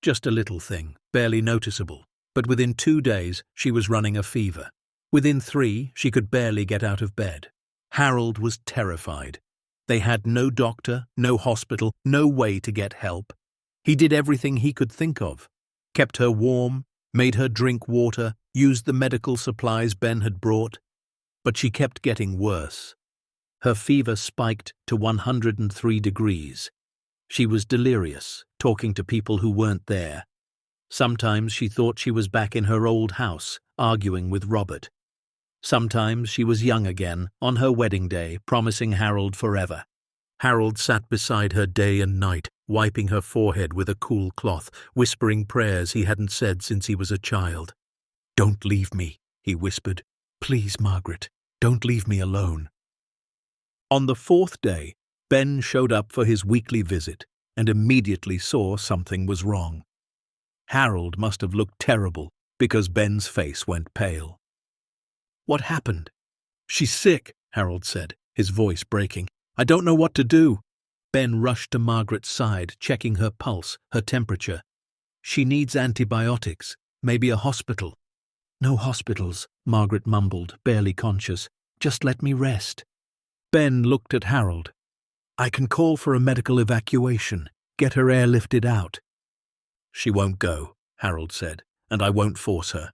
Just a little thing, barely noticeable. But within 2 days, she was running a fever. Within 3, she could barely get out of bed. Harold was terrified. They had no doctor, no hospital, no way to get help. He did everything he could think of. Kept her warm, made her drink water, used the medical supplies Ben had brought. But she kept getting worse. Her fever spiked to 103 degrees. She was delirious, talking to people who weren't there. Sometimes she thought she was back in her old house, arguing with Robert. Sometimes she was young again, on her wedding day, promising Harold forever. Harold sat beside her day and night, wiping her forehead with a cool cloth, whispering prayers he hadn't said since he was a child. "Don't leave me," he whispered. "Please, Margaret, don't leave me alone." On the 4th day, Ben showed up for his weekly visit and immediately saw something was wrong. Harold must have looked terrible because Ben's face went pale. "What happened?" "She's sick," Harold said, his voice breaking. "I don't know what to do." Ben rushed to Margaret's side, checking her pulse, her temperature. "She needs antibiotics, maybe a hospital." "No hospitals," Margaret mumbled, barely conscious. "Just let me rest." Ben looked at Harold. "I can call for a medical evacuation, get her airlifted out." "She won't go," Harold said, "and I won't force her."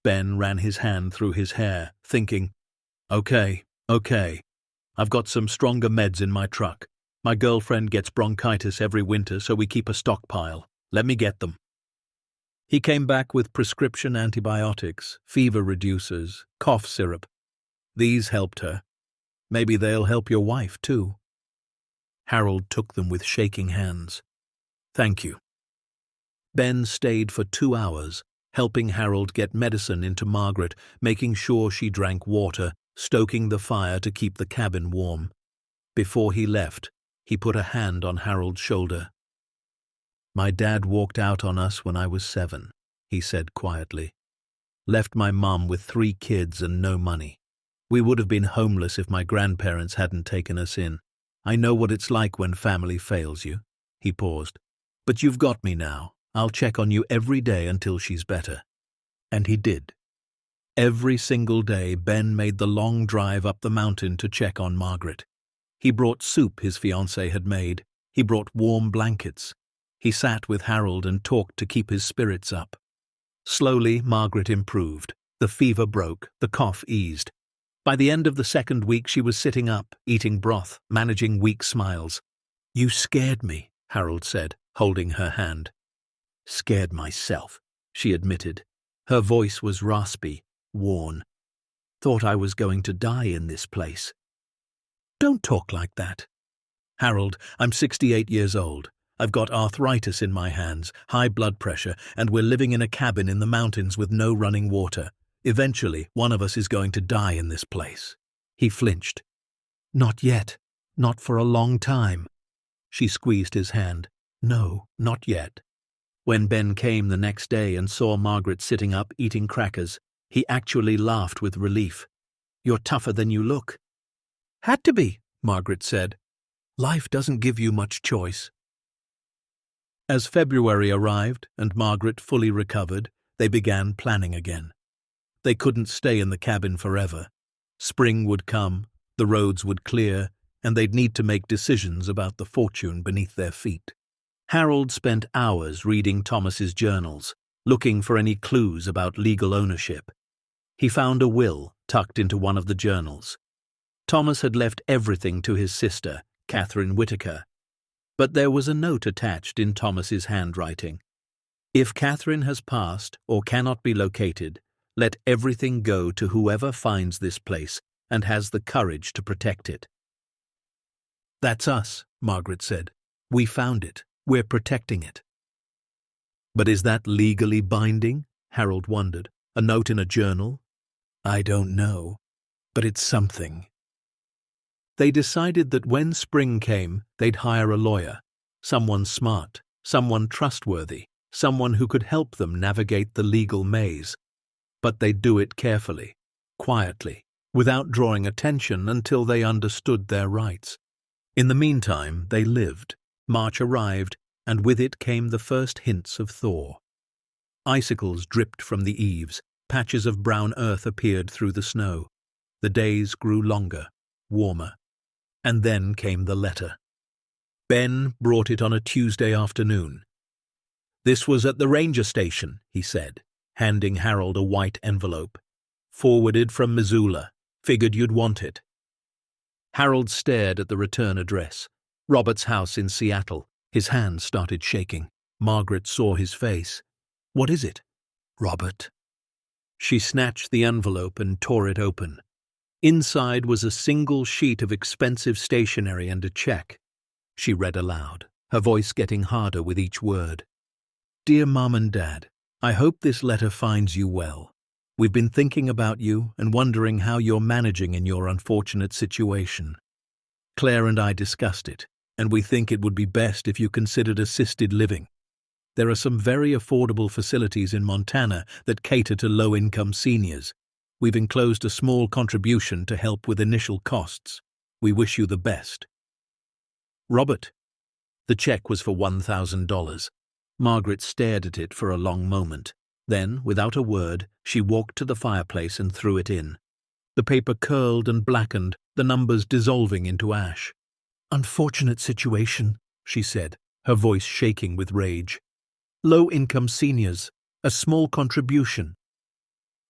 Ben ran his hand through his hair, thinking, Okay. I've got some stronger meds in my truck. My girlfriend gets bronchitis every winter, so we keep a stockpile. Let me get them." He came back with prescription antibiotics, fever reducers, cough syrup. These helped her. Maybe they'll help your wife, too. Harold took them with shaking hands. "Thank you." Ben stayed for 2 hours, helping Harold get medicine into Margaret, making sure she drank water, stoking the fire to keep the cabin warm. Before he left, he put a hand on Harold's shoulder. "My dad walked out on us when I was 7, he said quietly. Left my mum with 3 kids and no money. We would have been homeless if my grandparents hadn't taken us in. I know what it's like when family fails you." He paused. "But you've got me now. I'll check on you every day until she's better." And he did. Every single day, Ben made the long drive up the mountain to check on Margaret. He brought soup his fiancée had made. He brought warm blankets. He sat with Harold and talked to keep his spirits up. Slowly, Margaret improved. The fever broke, the cough eased. By the end of the 2nd week, she was sitting up, eating broth, managing weak smiles. "You scared me," Harold said, holding her hand. "Scared myself," she admitted. Her voice was raspy, worn. "Thought I was going to die in this place." "Don't talk like that." "Harold, I'm 68 years old. I've got arthritis in my hands, high blood pressure, and we're living in a cabin in the mountains with no running water. Eventually, one of us is going to die in this place." He flinched. "Not yet. Not for a long time." She squeezed his hand. "No, not yet." When Ben came the next day and saw Margaret sitting up eating crackers, he actually laughed with relief. "You're tougher than you look." "Had to be," Margaret said. "Life doesn't give you much choice." As February arrived and Margaret fully recovered, they began planning again. They couldn't stay in the cabin forever. Spring would come, the roads would clear, and they'd need to make decisions about the fortune beneath their feet. Harold spent hours reading Thomas's journals, looking for any clues about legal ownership. He found a will tucked into one of the journals. Thomas had left everything to his sister, Catherine Whitaker, but there was a note attached in Thomas's handwriting. "If Catherine has passed or cannot be located, let everything go to whoever finds this place and has the courage to protect it." "That's us," Margaret said. "We found it. We're protecting it." "But is that legally binding?" Harold wondered. "A note in a journal?" "I don't know, but it's something." They decided that when spring came, they'd hire a lawyer, someone smart, someone trustworthy, someone who could help them navigate the legal maze. But they'd do it carefully, quietly, without drawing attention until they understood their rights. In the meantime, they lived. March arrived, and with it came the first hints of thaw. Icicles dripped from the eaves, patches of brown earth appeared through the snow. The days grew longer, warmer. And then came the letter. Ben brought it on a Tuesday afternoon. "This was at the ranger station," he said, handing Harold a white envelope. "Forwarded from Missoula. Figured you'd want it." Harold stared at the return address. Robert's house in Seattle. His hands started shaking. Margaret saw his face. "What is it?" "Robert." She snatched the envelope and tore it open. Inside was a single sheet of expensive stationery and a check. She read aloud, her voice getting harder with each word. "Dear Mom and Dad, I hope this letter finds you well. We've been thinking about you and wondering how you're managing in your unfortunate situation. Claire and I discussed it, and we think it would be best if you considered assisted living. There are some very affordable facilities in Montana that cater to low-income seniors. We've enclosed a small contribution to help with initial costs. We wish you the best. Robert." The check was for $1,000. Margaret stared at it for a long moment. Then, without a word, she walked to the fireplace and threw it in. The paper curled and blackened, the numbers dissolving into ash. "Unfortunate situation," she said, her voice shaking with rage. "Low-income seniors, a small contribution."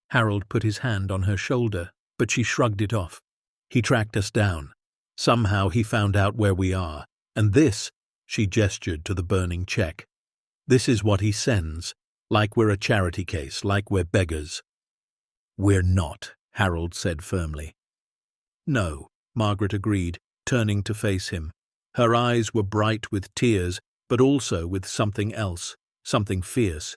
Harold put his hand on her shoulder, but she shrugged it off. "He tracked us down. Somehow he found out where we are. And this," she gestured to the burning check, "this is what he sends, like we're a charity case, like we're beggars." "We're not," Harold said firmly. "No," Margaret agreed, turning to face him. Her eyes were bright with tears, but also with something else, something fierce.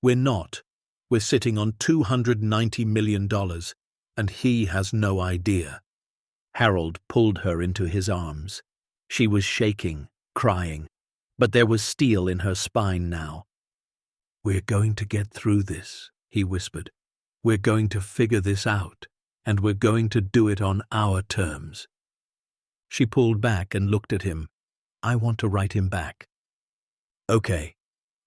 "We're not. We're sitting on $290 million, and he has no idea." Harold pulled her into his arms. She was shaking, crying, but there was steel in her spine now. "We're going to get through this," he whispered. We're going to figure this out, and we're going to do it on our terms." She pulled back and looked at him. "I want to write him back." "Okay."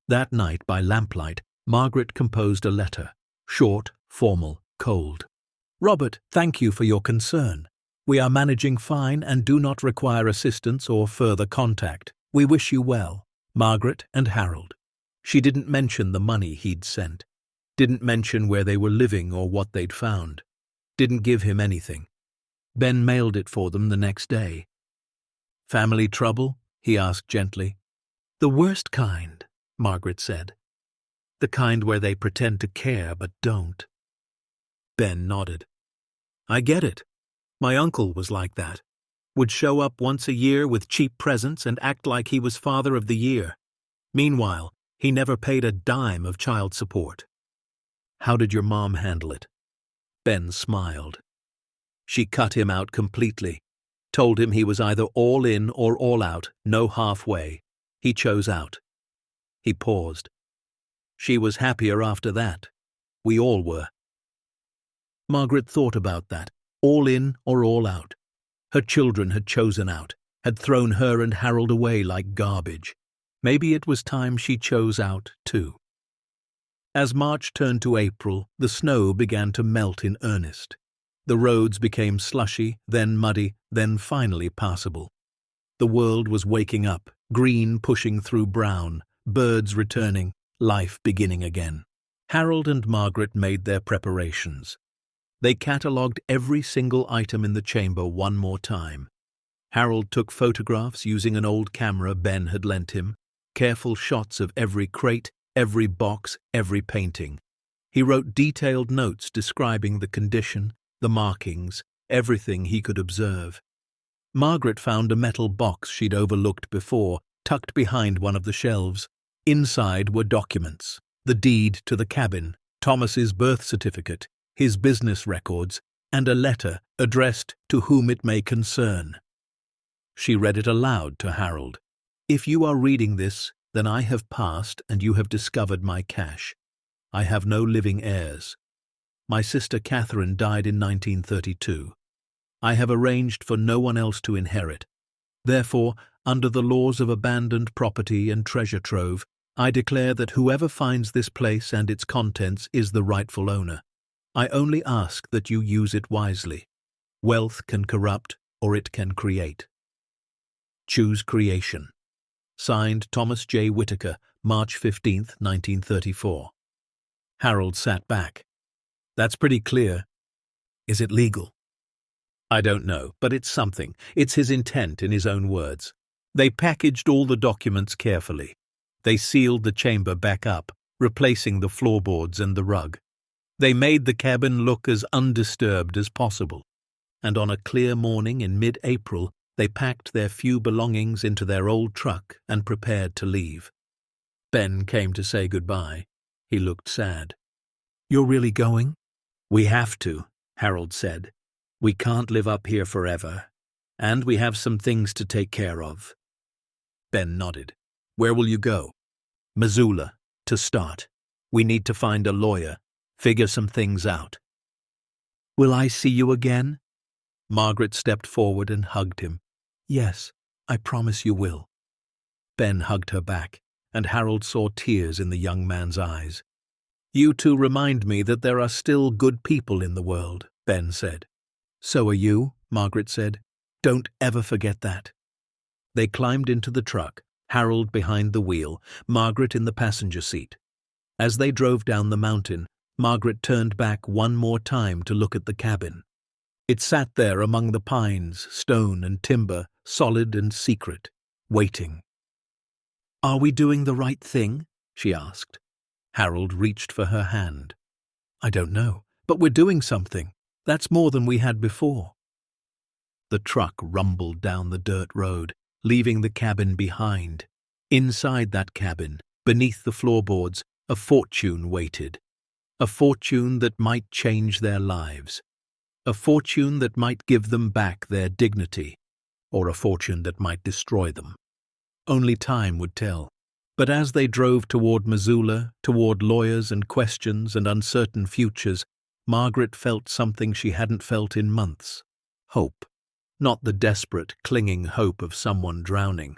That night, by lamplight, Margaret composed a letter, short, formal, cold. "Robert, thank you for your concern. We are managing fine and do not require assistance or further contact. We wish you well. Margaret and Harold." She didn't mention the money he'd sent. Didn't mention where they were living or what they'd found. Didn't give him anything. Ben mailed it for them the next day. "Family trouble?" he asked gently. "The worst kind," Margaret said. "The kind where they pretend to care but don't." Ben nodded. "I get it. My uncle was like that. Would show up once a year with cheap presents and act like he was father of the year. Meanwhile, he never paid a dime of child support." "How did your mom handle it?" Ben smiled. "She cut him out completely. Told him he was either all in or all out, no halfway. He chose out." He paused. "She was happier after that. We all were." Margaret thought about that. All in or all out. Her children had chosen out, had thrown her and Harold away like garbage. Maybe it was time she chose out too. As March turned to April, the snow began to melt in earnest. The roads became slushy, then muddy, then finally passable. The world was waking up, green pushing through brown, birds returning, life beginning again. Harold and Margaret made their preparations. They catalogued every single item in the chamber one more time. Harold took photographs using an old camera Ben had lent him, careful shots of every crate, every box, every painting. He wrote detailed notes describing the condition, the markings, everything he could observe. Margaret found a metal box she'd overlooked before, tucked behind one of the shelves. Inside were documents, the deed to the cabin, Thomas's birth certificate, his business records, and a letter addressed to whom it may concern. She read it aloud to Harold. "If you are reading this, then I have passed and you have discovered my cash. I have no living heirs. My sister Catherine died in 1932. I have arranged for no one else to inherit. Therefore, under the laws of abandoned property and treasure trove, I declare that whoever finds this place and its contents is the rightful owner. I only ask that you use it wisely. Wealth can corrupt or it can create. Choose creation." Signed, Thomas J. Whitaker, March 15, 1934. Harold sat back. "That's pretty clear. Is it legal?" "I don't know, but it's something. It's his intent in his own words." They packaged all the documents carefully. They sealed the chamber back up, replacing the floorboards and the rug. They made the cabin look as undisturbed as possible. And on a clear morning in mid-April, they packed their few belongings into their old truck and prepared to leave. Ben came to say goodbye. He looked sad. "You're really going?" "We have to," Harold said. "We can't live up here forever. And we have some things to take care of." Ben nodded. "Where will you go?" "Missoula, to start. We need to find a lawyer, figure some things out." "Will I see you again?" Margaret stepped forward and hugged him. "Yes, I promise you will." Ben hugged her back, and Harold saw tears in the young man's eyes. "You two remind me that there are still good people in the world," Ben said. "So are you," Margaret said. "Don't ever forget that." They climbed into the truck, Harold behind the wheel, Margaret in the passenger seat. As they drove down the mountain, Margaret turned back one more time to look at the cabin. It sat there among the pines, stone and timber, solid and secret, waiting. "Are we doing the right thing?" she asked. Harold reached for her hand. "I don't know, but we're doing something. That's more than we had before." The truck rumbled down the dirt road, leaving the cabin behind. Inside that cabin, beneath the floorboards, a fortune waited. A fortune that might change their lives. A fortune that might give them back their dignity, or a fortune that might destroy them. Only time would tell. But as they drove toward Missoula, toward lawyers and questions and uncertain futures, Margaret felt something she hadn't felt in months. Hope. Not the desperate, clinging hope of someone drowning,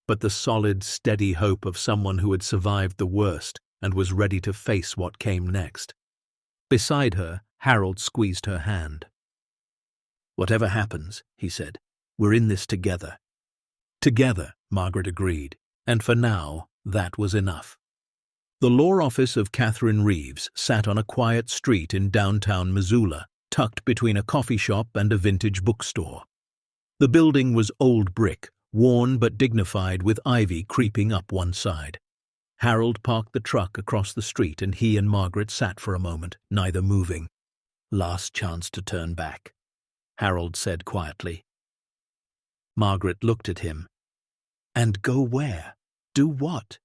but the solid, steady hope of someone who had survived the worst and was ready to face what came next. Beside her, Harold squeezed her hand. "Whatever happens," he said, "we're in this together." Together, Margaret agreed, and for now, that was enough. The law office of Catherine Reeves sat on a quiet street in downtown Missoula, tucked between a coffee shop and a vintage bookstore. The building was old brick, worn but dignified, with ivy creeping up one side. Harold parked the truck across the street and he and Margaret sat for a moment, neither moving. "Last chance to turn back," Harold said quietly. Margaret looked at him. "And go where? Do what?"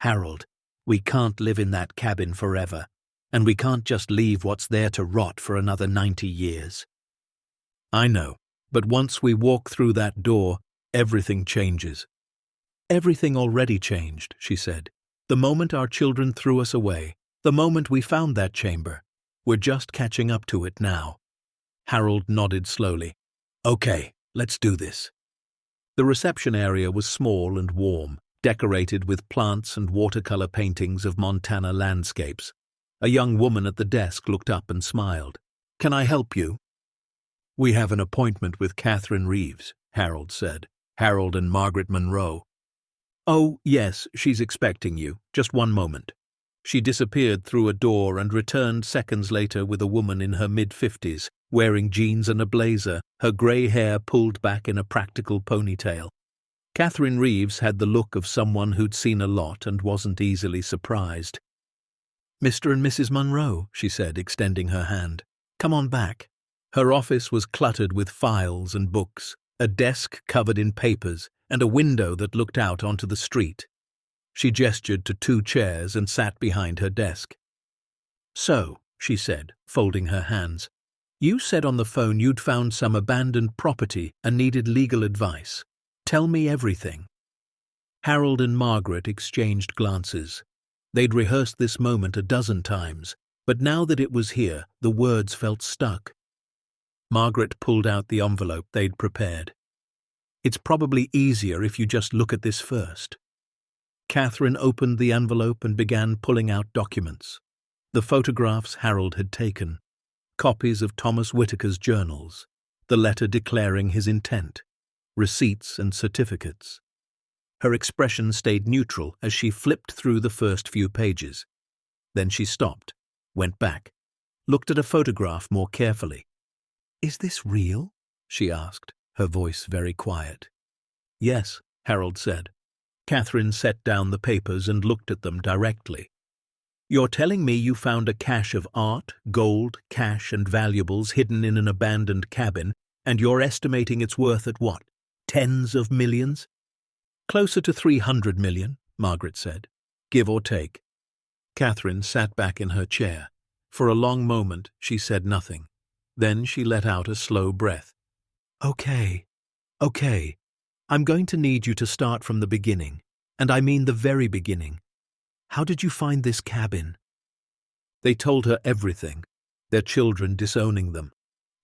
"Harold, we can't live in that cabin forever, and we can't just leave what's there to rot for another 90 years. "I know, but once we walk through that door, everything changes." "Everything already changed," she said. "The moment our children threw us away, the moment we found that chamber. We're just catching up to it now." Harold nodded slowly. "Okay, let's do this." The reception area was small and warm, decorated with plants and watercolor paintings of Montana landscapes. A young woman at the desk looked up and smiled. "Can I help you?" "We have an appointment with Catherine Reeves," Harold said. "Harold and Margaret Monroe." "Oh, yes, she's expecting you. Just one moment." She disappeared through a door and returned seconds later with a woman in her mid-50s, wearing jeans and a blazer, her grey hair pulled back in a practical ponytail. Catherine Reeves had the look of someone who'd seen a lot and wasn't easily surprised. "Mr. and Mrs. Monroe," she said, extending her hand. "Come on back." Her office was cluttered with files and books, a desk covered in papers, and a window that looked out onto the street. She gestured to 2 chairs and sat behind her desk. "So," she said, folding her hands, "you said on the phone you'd found some abandoned property and needed legal advice. Tell me everything." Harold and Margaret exchanged glances. They'd rehearsed this moment a dozen times, but now that it was here, the words felt stuck. Margaret pulled out the envelope they'd prepared. "It's probably easier if you just look at this first." Catherine opened the envelope and began pulling out documents. The photographs Harold had taken, copies of Thomas Whitaker's journals, the letter declaring his intent, receipts and certificates. Her expression stayed neutral as she flipped through the first few pages. Then she stopped, went back, looked at a photograph more carefully. "Is this real?" she asked, her voice very quiet. "Yes," Harold said. Catherine set down the papers and looked at them directly. "You're telling me you found a cache of art, gold, cash, and valuables hidden in an abandoned cabin, and you're estimating its worth at what? Tens of millions?" "Closer to 300 million, Margaret said, "give or take." Catherine sat back in her chair. For a long moment she said nothing. Then she let out a slow breath. Okay. I'm going to need you to start from the beginning, and I mean the very beginning. How did you find this cabin?" They told her everything, their children disowning them,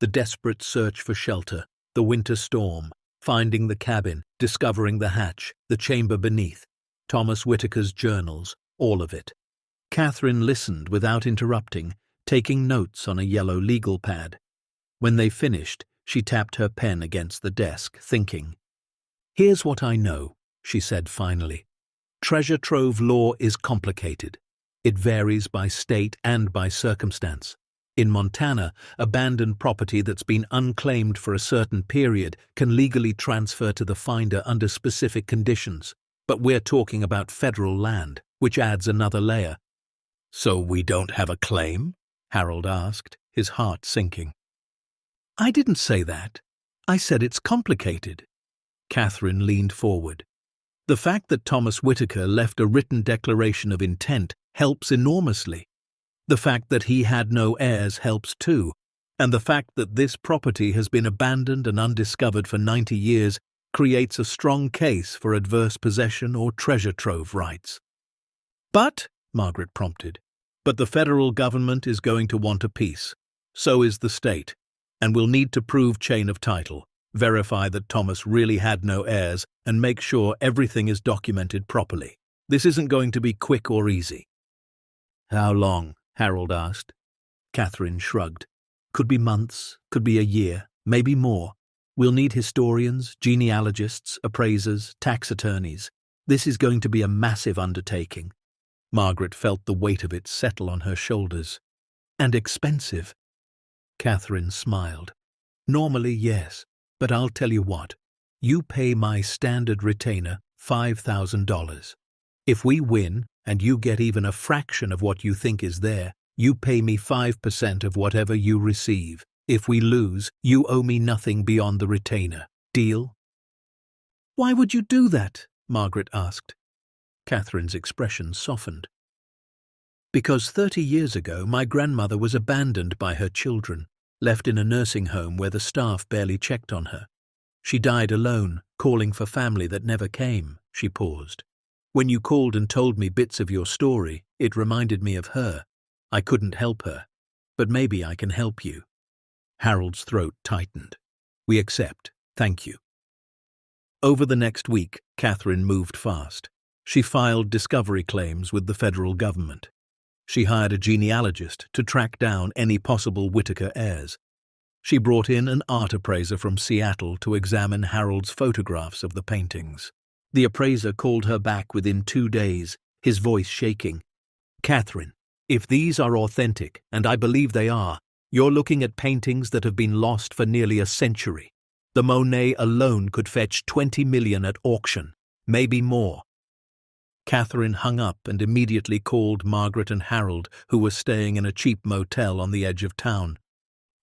the desperate search for shelter, the winter storm, finding the cabin, discovering the hatch, the chamber beneath, Thomas Whitaker's journals, all of it. Catherine listened without interrupting, taking notes on a yellow legal pad. When they finished, she tapped her pen against the desk, thinking. "Here's what I know," she said finally. "Treasure trove law is complicated. It varies by state and by circumstance. In Montana, abandoned property that's been unclaimed for a certain period can legally transfer to the finder under specific conditions. But we're talking about federal land, which adds another layer." "So we don't have a claim?" Harold asked, his heart sinking. "I didn't say that. I said it's complicated." Catherine leaned forward. "The fact that Thomas Whitaker left a written declaration of intent helps enormously. The fact that he had no heirs helps too. And the fact that this property has been abandoned and undiscovered for 90 years creates a strong case for adverse possession or treasure trove rights." "But," Margaret prompted, But the federal government is going to want a piece. So is the state. And we'll need to prove chain of title, verify that Thomas really had no heirs, and make sure everything is documented properly. This isn't going to be quick or easy. How long? Harold asked. Catherine shrugged. Could be months, could be a year, maybe more. We'll need historians, genealogists, appraisers, tax attorneys. This is going to be a massive undertaking. Margaret felt the weight of it settle on her shoulders. And expensive. Catherine smiled. Normally, yes, but I'll tell you what. You pay my standard retainer $5,000. If we win, and you get even a fraction of what you think is there, you pay me 5% of whatever you receive. If we lose, you owe me nothing beyond the retainer. Deal? Why would you do that? Margaret asked. Catherine's expression softened. Because 30 years ago my grandmother was abandoned by her children, left in a nursing home where the staff barely checked on her. She died alone, calling for family that never came. She paused. When you called and told me bits of your story, it reminded me of her. I couldn't help her, but maybe I can help you. Harold's throat tightened. We accept, thank you. Over the next week, Catherine moved fast. She filed discovery claims with the federal government. She hired a genealogist to track down any possible Whittaker heirs. She brought in an art appraiser from Seattle to examine Harold's photographs of the paintings. The appraiser called her back within 2 days, his voice shaking. Catherine, if these are authentic, and I believe they are, you're looking at paintings that have been lost for nearly a century. The Monet alone could fetch $20 million at auction, maybe more. Catherine hung up and immediately called Margaret and Harold, who were staying in a cheap motel on the edge of town.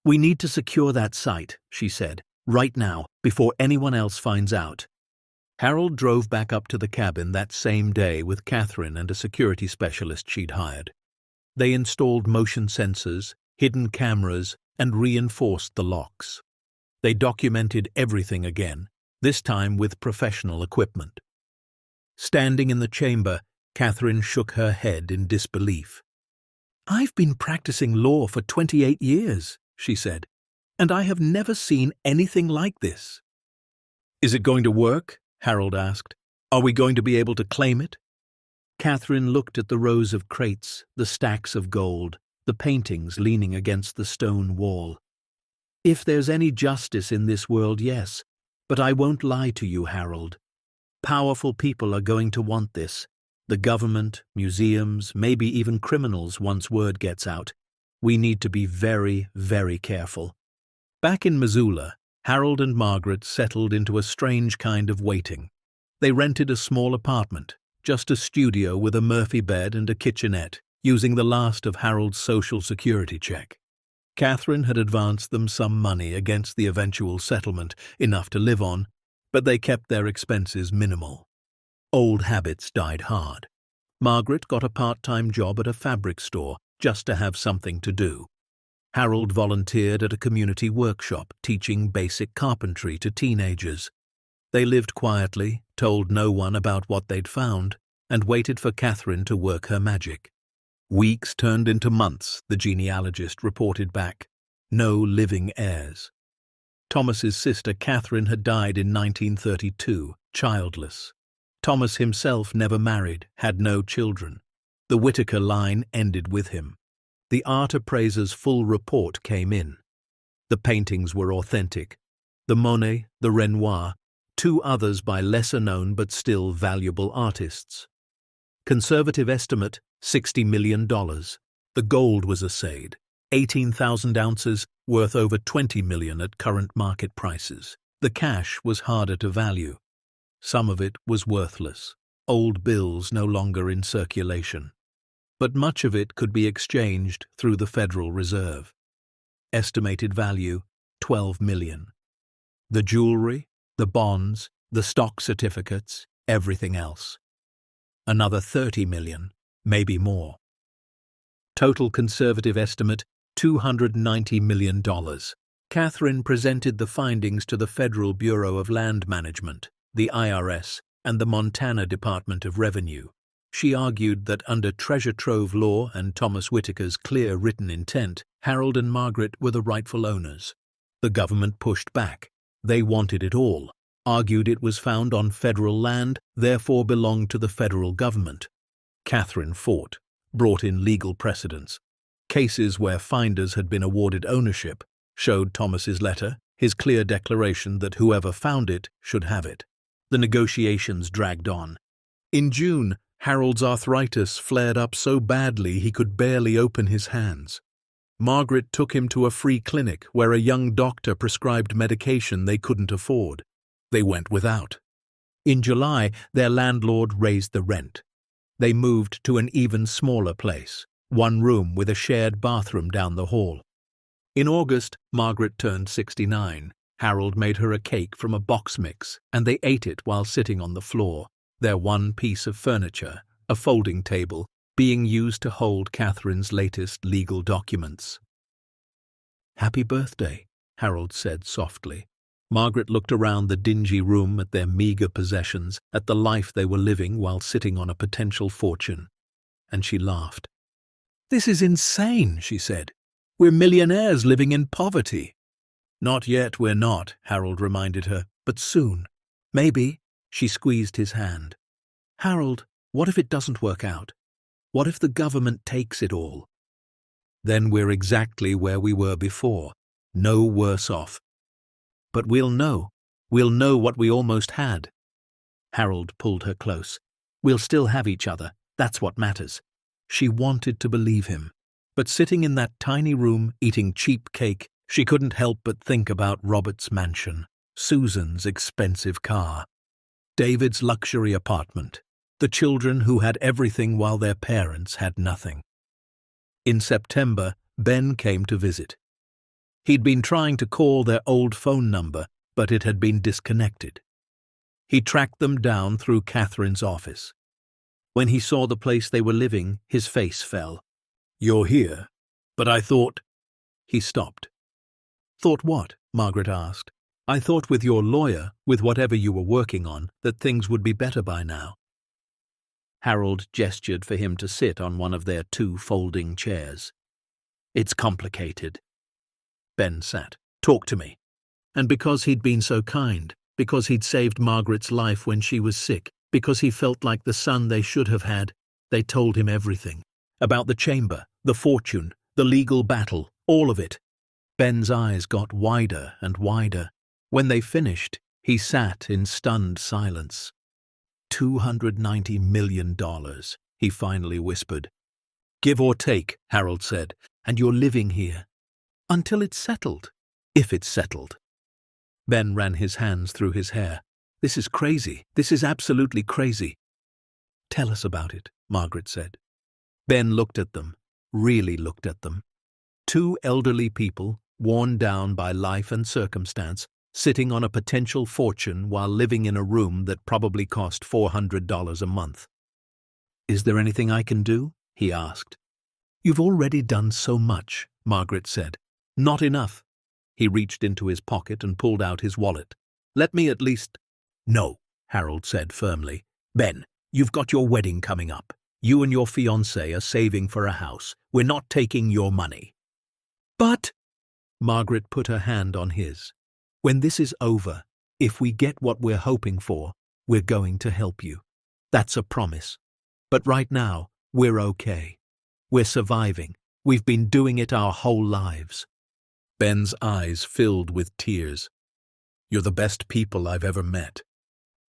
We need to secure that site, she said, right now, before anyone else finds out. Harold drove back up to the cabin that same day with Catherine and a security specialist she'd hired. They installed motion sensors, hidden cameras, and reinforced the locks. They documented everything again, this time with professional equipment. Standing in the chamber, Catherine shook her head in disbelief. I've been practicing law for 28 years, she said, and I have never seen anything like this. Is it going to work? Harold asked. Are we going to be able to claim it? Catherine looked at the rows of crates, the stacks of gold, the paintings leaning against the stone wall. If there's any justice in this world, yes, but I won't lie to you, Harold. Powerful people are going to want this. The government, museums, maybe even criminals once word gets out. We need to be very, very careful. Back in Missoula, Harold and Margaret settled into a strange kind of waiting. They rented a small apartment, just a studio with a Murphy bed and a kitchenette, using the last of Harold's Social Security check. Catherine had advanced them some money against the eventual settlement, enough to live on, but they kept their expenses minimal. Old habits died hard. Margaret got a part-time job at a fabric store just to have something to do. Harold volunteered at a community workshop teaching basic carpentry to teenagers. They lived quietly, told no one about what they'd found, and waited for Catherine to work her magic. Weeks turned into months, the genealogist reported back. No living heirs. Thomas's sister Catherine had died in 1932, childless. Thomas himself never married, had no children. The Whittaker line ended with him. The art appraiser's full report came in. The paintings were authentic. The Monet, the Renoir, 2 others by lesser-known but still valuable artists. Conservative estimate, $60 million. The gold was assayed, 18,000 ounces, worth over $20 million at current market prices. The cash was harder to value. Some of it was worthless, old bills no longer in circulation. But much of it could be exchanged through the Federal Reserve. Estimated value, $12 million. The jewelry, the bonds, the stock certificates, everything else. Another $30 million, maybe more. Total conservative estimate, $290 million. Catherine presented the findings to the Federal Bureau of Land Management, the IRS, and the Montana Department of Revenue. She argued that under treasure trove law and Thomas Whitaker's clear written intent, Harold and Margaret were the rightful owners. The government pushed back. They wanted it all, argued it was found on federal land, therefore belonged to the federal government. Catherine fought, brought in legal precedents. Cases where finders had been awarded ownership, showed Thomas's letter, his clear declaration that whoever found it should have it. The negotiations dragged on. In June, Harold's arthritis flared up so badly he could barely open his hands. Margaret took him to a free clinic where a young doctor prescribed medication they couldn't afford. They went without. In July, their landlord raised the rent. They moved to an even smaller place, one room with a shared bathroom down the hall. In August, Margaret turned 69. Harold made her a cake from a box mix, and they ate it while sitting on the floor, their one piece of furniture, a folding table, being used to hold Catherine's latest legal documents. "Happy birthday," Harold said softly. Margaret looked around the dingy room at their meager possessions, at the life they were living while sitting on a potential fortune, and she laughed. "This is insane," she said. "We're millionaires living in poverty." "Not yet, we're not," Harold reminded her, "but soon. Maybe." She squeezed his hand. "Harold, what if it doesn't work out? What if the government takes it all? Then we're exactly where we were before, no worse off. But we'll know what we almost had." Harold pulled her close. "We'll still have each other, that's what matters." She wanted to believe him, but sitting in that tiny room eating cheap cake, she couldn't help but think about Robert's mansion, Susan's expensive car, David's luxury apartment, the children who had everything while their parents had nothing. In September, Ben came to visit. He'd been trying to call their old phone number, but it had been disconnected. He tracked them down through Catherine's office. When he saw the place they were living, his face fell. "You're here, but I thought—" He stopped. "Thought what?" Margaret asked. "I thought with your lawyer, with whatever you were working on, that things would be better by now." Harold gestured for him to sit on one of their two folding chairs. "It's complicated." Ben sat. "Talk to me." And because he'd been so kind, because he'd saved Margaret's life when she was sick, because he felt like the son they should have had, they told him everything. About the chamber, the fortune, the legal battle, all of it. Ben's eyes got wider and wider. When they finished, he sat in stunned silence. $290 million, he finally whispered. "Give or take," Harold said, "and you're living here. Until it's settled. If it's settled." Ben ran his hands through his hair. "This is crazy. This is absolutely crazy." "Tell us about it," Margaret said. Ben looked at them, really looked at them. Two elderly people, worn down by life and circumstance, sitting on a potential fortune while living in a room that probably cost $400 a month. "Is there anything I can do?" he asked. "You've already done so much," Margaret said. "Not enough." He reached into his pocket and pulled out his wallet. "Let me at least—" "No," Harold said firmly. "Ben, you've got your wedding coming up. You and your fiancé are saving for a house. We're not taking your money." "But—" Margaret put her hand on his. "When this is over, if we get what we're hoping for, we're going to help you. That's a promise. But right now, we're okay. We're surviving. We've been doing it our whole lives." Ben's eyes filled with tears. "You're the best people I've ever met."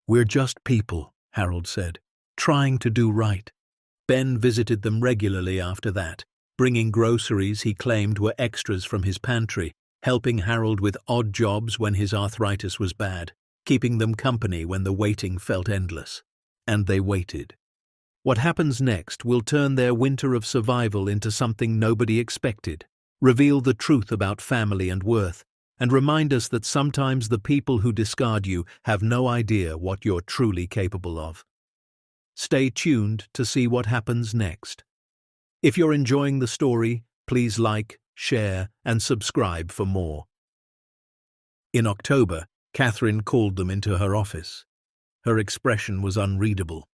"We're just people," Harold said, "trying to do right." Ben visited them regularly after that, bringing groceries he claimed were extras from his pantry, helping Harold with odd jobs when his arthritis was bad, keeping them company when the waiting felt endless. And they waited. What happens next will turn their winter of survival into something nobody expected, reveal the truth about family and worth, and remind us that sometimes the people who discard you have no idea what you're truly capable of. Stay tuned to see what happens next. If you're enjoying the story, please like, share, and subscribe for more. In October, Catherine called them into her office. Her expression was unreadable.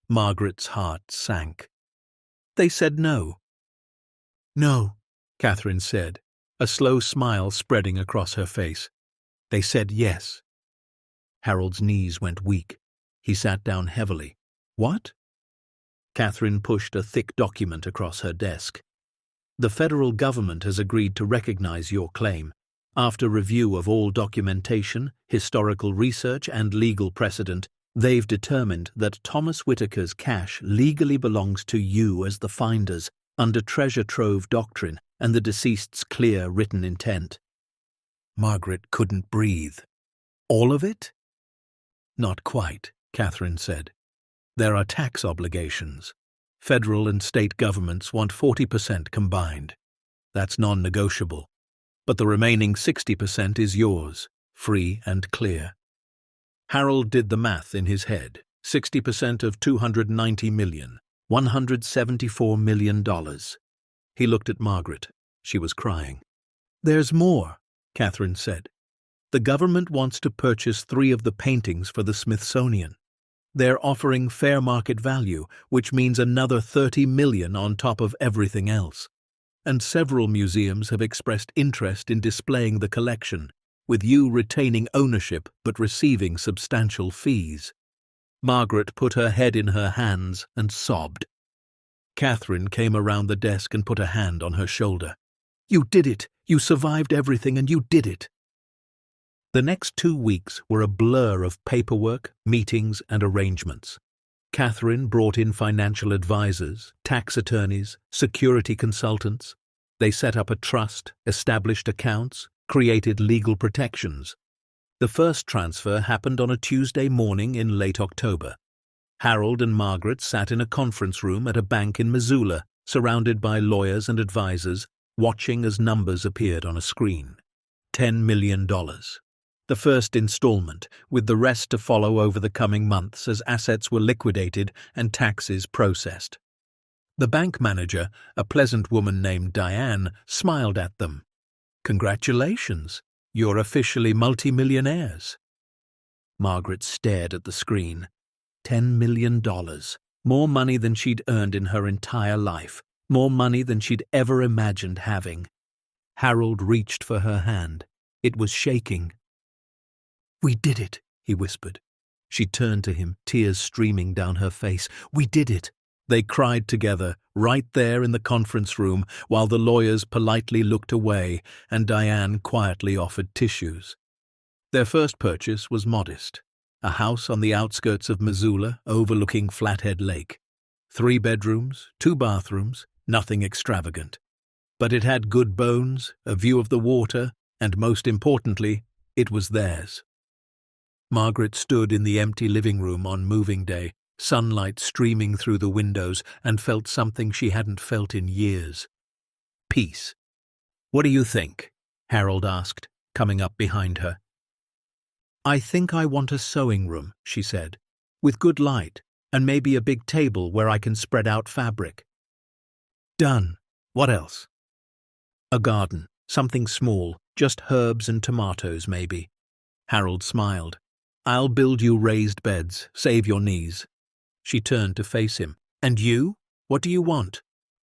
Margaret's heart sank. They said no. No, Catherine said, a slow smile spreading across her face. They said yes. Harold's knees went weak. He sat down heavily. What? Catherine pushed a thick document across her desk. The federal government has agreed to recognize your claim. After review of all documentation, historical research, and legal precedent, they've determined that Thomas Whitaker's cash legally belongs to you as the finders, under treasure trove doctrine and the deceased's clear written intent. Margaret couldn't breathe. All of it? Not quite, Catherine said. There are tax obligations. Federal and state governments want 40% combined. That's non-negotiable. But the remaining 60% is yours, free and clear. Harold did the math in his head. 60% of $290 million, $174 million. He looked at Margaret. She was crying. There's more, Catherine said. The government wants to purchase 3 of the paintings for the Smithsonian. They're offering fair market value, which means another $30 million on top of everything else. And several museums have expressed interest in displaying the collection, with you retaining ownership but receiving substantial fees. Margaret put her head in her hands and sobbed. Catherine came around the desk and put a hand on her shoulder. You did it! You survived everything and you did it! The next 2 weeks were a blur of paperwork, meetings, and arrangements. Catherine brought in financial advisors, tax attorneys, security consultants. They set up a trust, established accounts, created legal protections. The first transfer happened on a Tuesday morning in late October. Harold and Margaret sat in a conference room at a bank in Missoula, surrounded by lawyers and advisors, watching as numbers appeared on a screen. $10 million. The first installment, with the rest to follow over the coming months as assets were liquidated and taxes processed. The bank manager, a pleasant woman named Diane, smiled at them. Congratulations, you're officially multimillionaires. Margaret stared at the screen. $10 million. More money than she'd earned in her entire life. More money than she'd ever imagined having. Harold reached for her hand. It was shaking. We did it, he whispered. She turned to him, tears streaming down her face. We did it. They cried together, right there in the conference room, while the lawyers politely looked away and Diane quietly offered tissues. Their first purchase was modest. A house on the outskirts of Missoula overlooking Flathead Lake. 3 bedrooms, 2 bathrooms, nothing extravagant. But it had good bones, a view of the water, and most importantly, it was theirs. Margaret stood in the empty living room on moving day, sunlight streaming through the windows, and felt something she hadn't felt in years. Peace. What do you think? Harold asked, coming up behind her. I think I want a sewing room, she said, with good light, and maybe a big table where I can spread out fabric. Done. What else? A garden, something small, just herbs and tomatoes maybe. Harold smiled. I'll build you raised beds, save your knees. She turned to face him. And you? What do you want?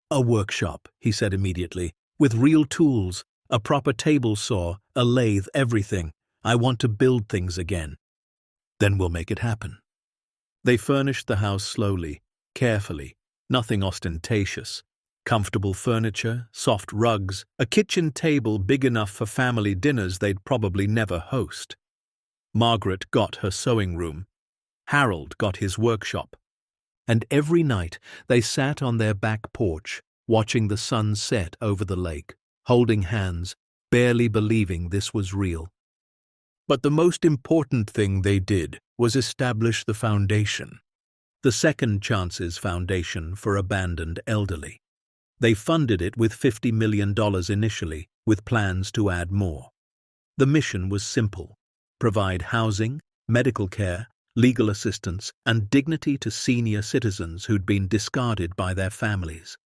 A workshop, he said immediately, with real tools, a proper table saw, a lathe, everything. I want to build things again. Then we'll make it happen. They furnished the house slowly, carefully, nothing ostentatious. Comfortable furniture, soft rugs, a kitchen table big enough for family dinners they'd probably never host. Margaret got her sewing room. Harold got his workshop. And every night they sat on their back porch, watching the sun set over the lake, holding hands, barely believing this was real. But the most important thing they did was establish the foundation, the Second Chances Foundation for Abandoned Elderly. They funded it with $50 million initially, with plans to add more. The mission was simple: provide housing, medical care, legal assistance, and dignity to senior citizens who'd been discarded by their families.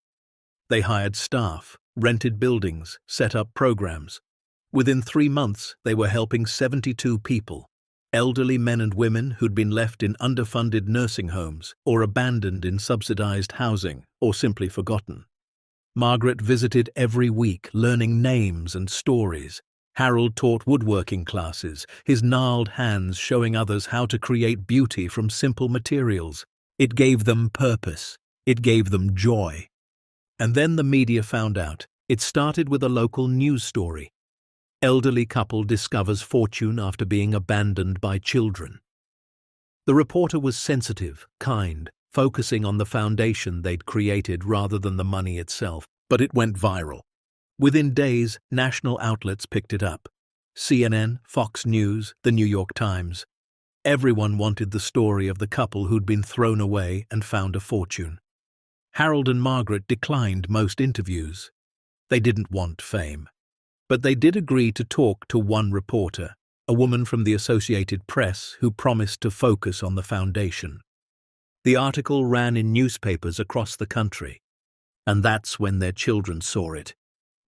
They hired staff, rented buildings, set up programs. Within 3 months, they were helping 72 people. Elderly men and women who'd been left in underfunded nursing homes or abandoned in subsidized housing or simply forgotten. Margaret visited every week, learning names and stories. Harold taught woodworking classes, his gnarled hands showing others how to create beauty from simple materials. It gave them purpose. It gave them joy. And then the media found out. It started with a local news story. Elderly couple discovers fortune after being abandoned by children. The reporter was sensitive, kind, focusing on the foundation they'd created rather than the money itself, but it went viral. Within days, national outlets picked it up. CNN, Fox News, the New York Times. Everyone wanted the story of the couple who'd been thrown away and found a fortune. Harold and Margaret declined most interviews. They didn't want fame. But they did agree to talk to one reporter, a woman from the Associated Press who promised to focus on the foundation. The article ran in newspapers across the country. And that's when their children saw it.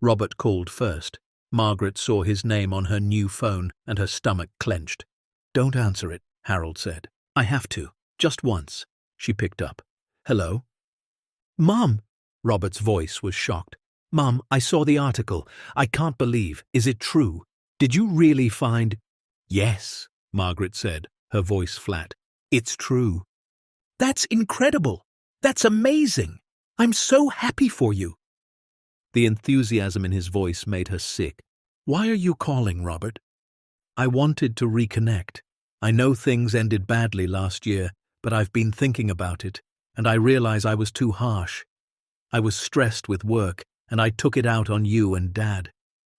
Robert called first. Margaret saw his name on her new phone and her stomach clenched. "Don't answer it," Harold said. "I have to. Just once." She picked up. "Hello?" "Mom!" Robert's voice was shocked. "Mom, I saw the article. I can't believe. Is it true? Did you really find—" "Yes," Margaret said, her voice flat. "It's true." "That's incredible. That's amazing. I'm so happy for you." The enthusiasm in his voice made her sick. "Why are you calling, Robert?" "I wanted to reconnect. I know things ended badly last year, but I've been thinking about it, and I realize I was too harsh. I was stressed with work, and I took it out on you and Dad.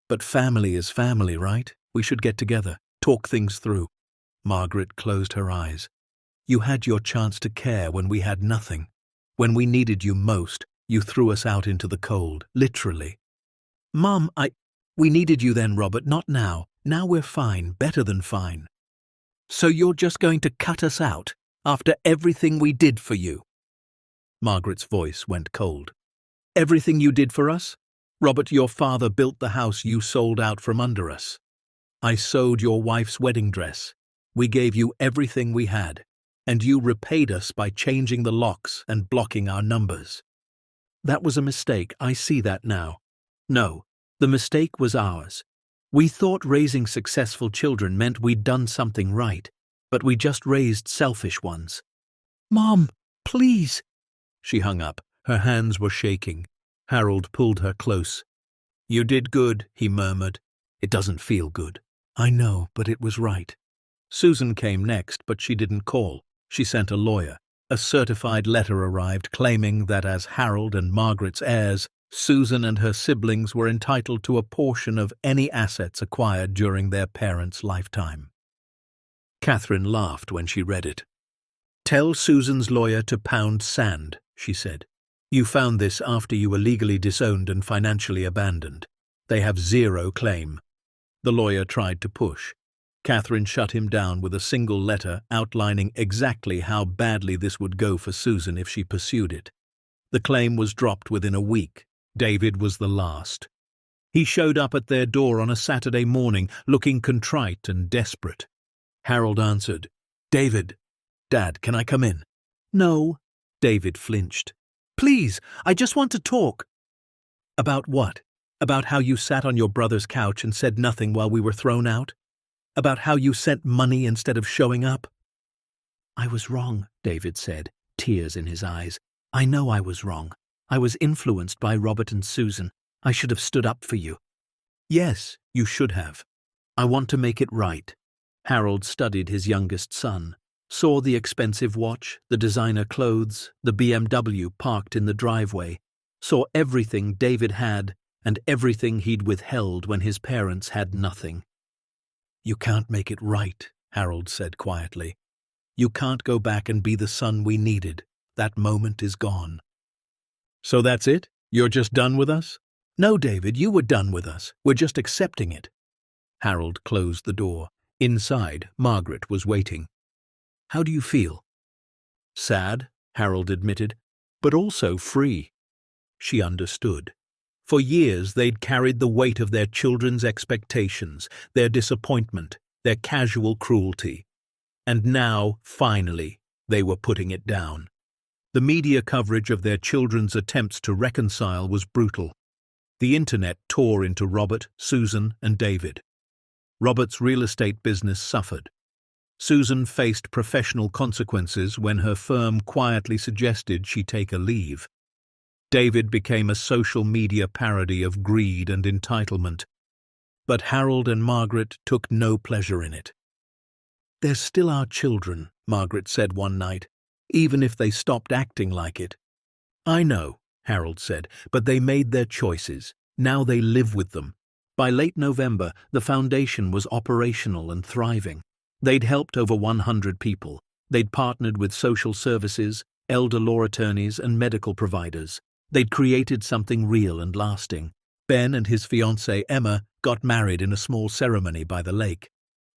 But family is family, right? We should get together, talk things through." Margaret closed her eyes. "You had your chance to care when we had nothing. When we needed you most, you threw us out into the cold, literally." "Mom, we needed you then, Robert, not now. Now we're fine, better than fine." "So you're just going to cut us out after everything we did for you?" Margaret's voice went cold. "Everything you did for us? Robert, your father built the house you sold out from under us. I sewed your wife's wedding dress. We gave you everything we had, and you repaid us by changing the locks and blocking our numbers. That was a mistake, I see that now. No, the mistake was ours. We thought raising successful children meant we'd done something right, but we just raised selfish ones." "Mom, please." She hung up. Her hands were shaking. Harold pulled her close. "You did good," he murmured. "It doesn't feel good." "I know, but it was right." Susan came next, but she didn't call. She sent a lawyer. A certified letter arrived claiming that as Harold and Margaret's heirs, Susan and her siblings were entitled to a portion of any assets acquired during their parents' lifetime. Catherine laughed when she read it. "Tell Susan's lawyer to pound sand," she said. "You found this after you were legally disowned and financially abandoned. They have zero claim." The lawyer tried to push. Catherine shut him down with a single letter outlining exactly how badly this would go for Susan if she pursued it. The claim was dropped within a week. David was the last. He showed up at their door on a Saturday morning, looking contrite and desperate. Harold answered, "David." "Dad, can I come in?" "No." David flinched. "Please, I just want to talk." "About what? About how you sat on your brother's couch and said nothing while we were thrown out? About how you sent money instead of showing up?" "I was wrong," David said, tears in his eyes. "I know I was wrong. I was influenced by Robert and Susan. I should have stood up for you." "Yes, you should have. I want to make it right." Harold studied his youngest son, saw the expensive watch, the designer clothes, the BMW parked in the driveway, saw everything David had and everything he'd withheld when his parents had nothing. "You can't make it right," Harold said quietly. "You can't go back and be the son we needed. That moment is gone." "So that's it? You're just done with us?" "No, David, you were done with us. We're just accepting it." Harold closed the door. Inside, Margaret was waiting. "How do you feel?" "Sad," Harold admitted, "but also free." She understood. For years they'd carried the weight of their children's expectations, their disappointment, their casual cruelty. And now, finally, they were putting it down. The media coverage of their children's attempts to reconcile was brutal. The internet tore into Robert, Susan, and David. Robert's real estate business suffered. Susan faced professional consequences when her firm quietly suggested she take a leave. David became a social media parody of greed and entitlement. But Harold and Margaret took no pleasure in it. "They're still our children," Margaret said one night, "even if they stopped acting like it." "I know," Harold said, "but they made their choices. Now they live with them." By late November, the foundation was operational and thriving. They'd helped over 100 people. They'd partnered with social services, elder law attorneys, and medical providers. They'd created something real and lasting. Ben and his fiancée, Emma, got married in a small ceremony by the lake.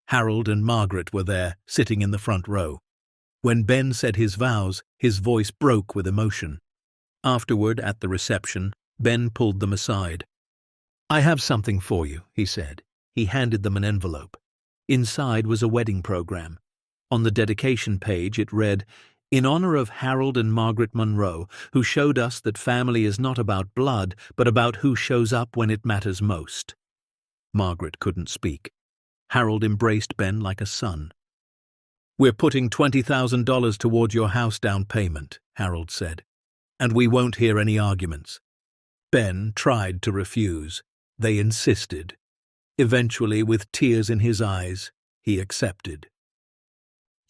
Harold and Margaret were there, sitting in the front row. When Ben said his vows, his voice broke with emotion. Afterward, at the reception, Ben pulled them aside. "I have something for you," he said. He handed them an envelope. Inside was a wedding program. On the dedication page it read, "In honor of Harold and Margaret Monroe, who showed us that family is not about blood, but about who shows up when it matters most." Margaret couldn't speak. Harold embraced Ben like a son. "We're putting $20,000 towards your house down payment," Harold said, "and we won't hear any arguments." Ben tried to refuse. They insisted. Eventually, with tears in his eyes, he accepted.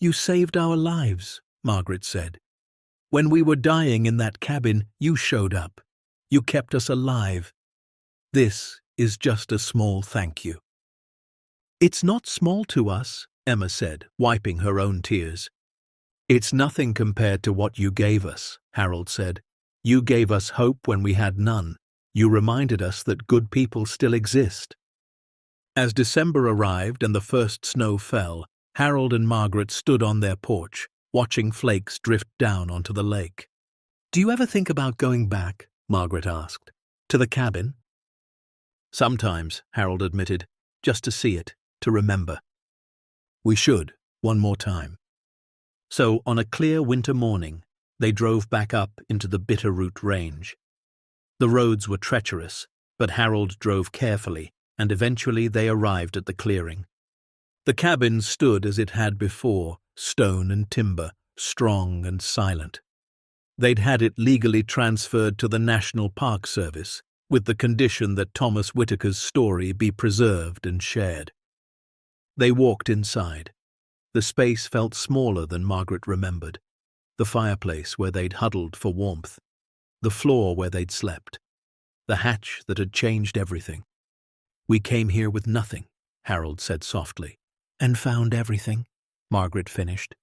"You saved our lives," Margaret said. "When we were dying in that cabin, you showed up. You kept us alive. This is just a small thank you." "It's not small to us," Emma said, wiping her own tears. "It's nothing compared to what you gave us," Harold said. "You gave us hope when we had none. You reminded us that good people still exist." As December arrived and the first snow fell, Harold and Margaret stood on their porch, watching flakes drift down onto the lake. "Do you ever think about going back?" Margaret asked. "To the cabin?" "Sometimes," Harold admitted, "just to see it, to remember. We should, one more time." So, on a clear winter morning, they drove back up into the Bitterroot Range. The roads were treacherous, but Harold drove carefully, and eventually they arrived at the clearing. The cabin stood as it had before, stone and timber, strong and silent. They'd had it legally transferred to the National Park Service, with the condition that Thomas Whitaker's story be preserved and shared. They walked inside. The space felt smaller than Margaret remembered. The fireplace where they'd huddled for warmth. The floor where they'd slept. The hatch that had changed everything. "We came here with nothing," Harold said softly. "And found everything," Margaret finished.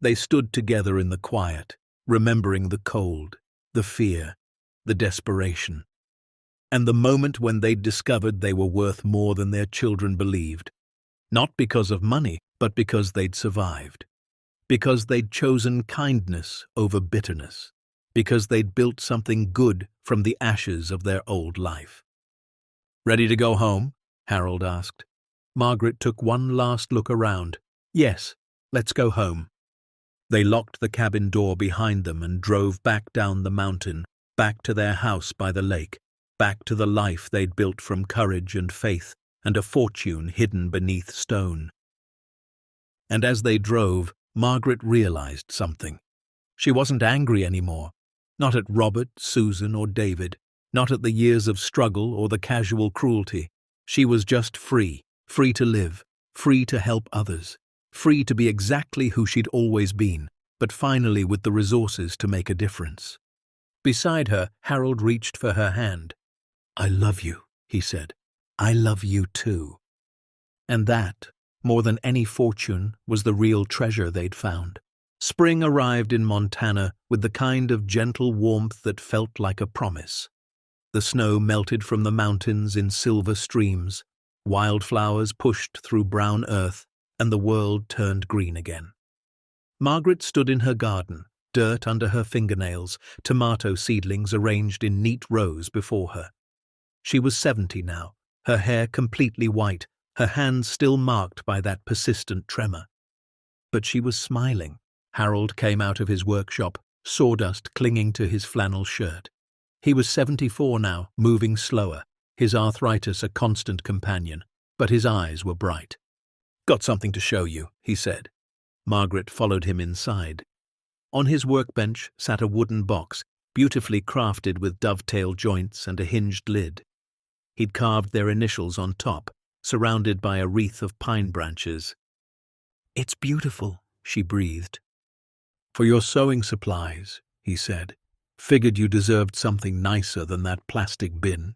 They stood together in the quiet, remembering the cold, the fear, the desperation, and the moment when they'd discovered they were worth more than their children believed. Not because of money, but because they'd survived. Because they'd chosen kindness over bitterness. Because they'd built something good from the ashes of their old life. "Ready to go home?" Harold asked. Margaret took one last look around. "Yes, let's go home." They locked the cabin door behind them and drove back down the mountain, back to their house by the lake, back to the life they'd built from courage and faith and a fortune hidden beneath stone. And as they drove, Margaret realized something. She wasn't angry anymore. Not at Robert, Susan, or David. Not at the years of struggle or the casual cruelty. She was just free, free to live, free to help others, free to be exactly who she'd always been, but finally with the resources to make a difference. Beside her, Harold reached for her hand. "I love you," he said. "I love you too." And that, more than any fortune, was the real treasure they'd found. Spring arrived in Montana with the kind of gentle warmth that felt like a promise. The snow melted from the mountains in silver streams, wildflowers pushed through brown earth, and the world turned green again. Margaret stood in her garden, dirt under her fingernails, tomato seedlings arranged in neat rows before her. She was 70 now, her hair completely white, her hands still marked by that persistent tremor. But she was smiling. Harold came out of his workshop, sawdust clinging to his flannel shirt. He was 74 now, moving slower, his arthritis a constant companion, but his eyes were bright. "Got something to show you," he said. Margaret followed him inside. On his workbench sat a wooden box, beautifully crafted with dovetail joints and a hinged lid. He'd carved their initials on top, surrounded by a wreath of pine branches. "It's beautiful," she breathed. "For your sewing supplies," he said. "Figured you deserved something nicer than that plastic bin."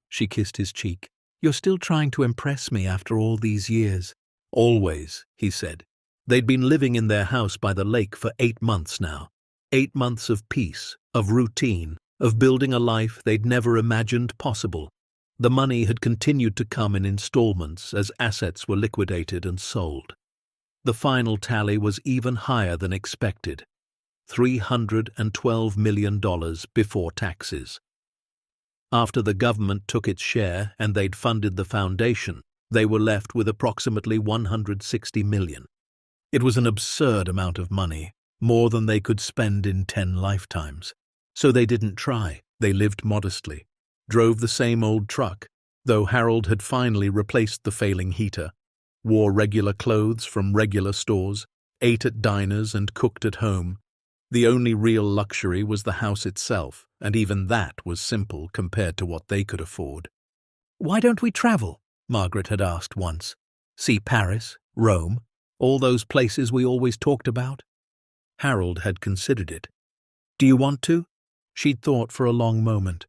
She kissed his cheek. "You're still trying to impress me after all these years." "Always," he said. They'd been living in their house by the lake for 8 months now. 8 months of peace, of routine, of building a life they'd never imagined possible. The money had continued to come in installments as assets were liquidated and sold. The final tally was even higher than expected. $312 million before taxes. After the government took its share and they'd funded the foundation, they were left with approximately $160 million. It was an absurd amount of money, more than they could spend in 10 lifetimes. So they didn't try. They lived modestly, drove the same old truck, though Harold had finally replaced the failing heater, wore regular clothes from regular stores, ate at diners and cooked at home. The only real luxury was the house itself, and even that was simple compared to what they could afford. "Why don't we travel?" Margaret had asked once. "See Paris, Rome, all those places we always talked about?" Harold had considered it. "Do you want to?" She'd thought for a long moment.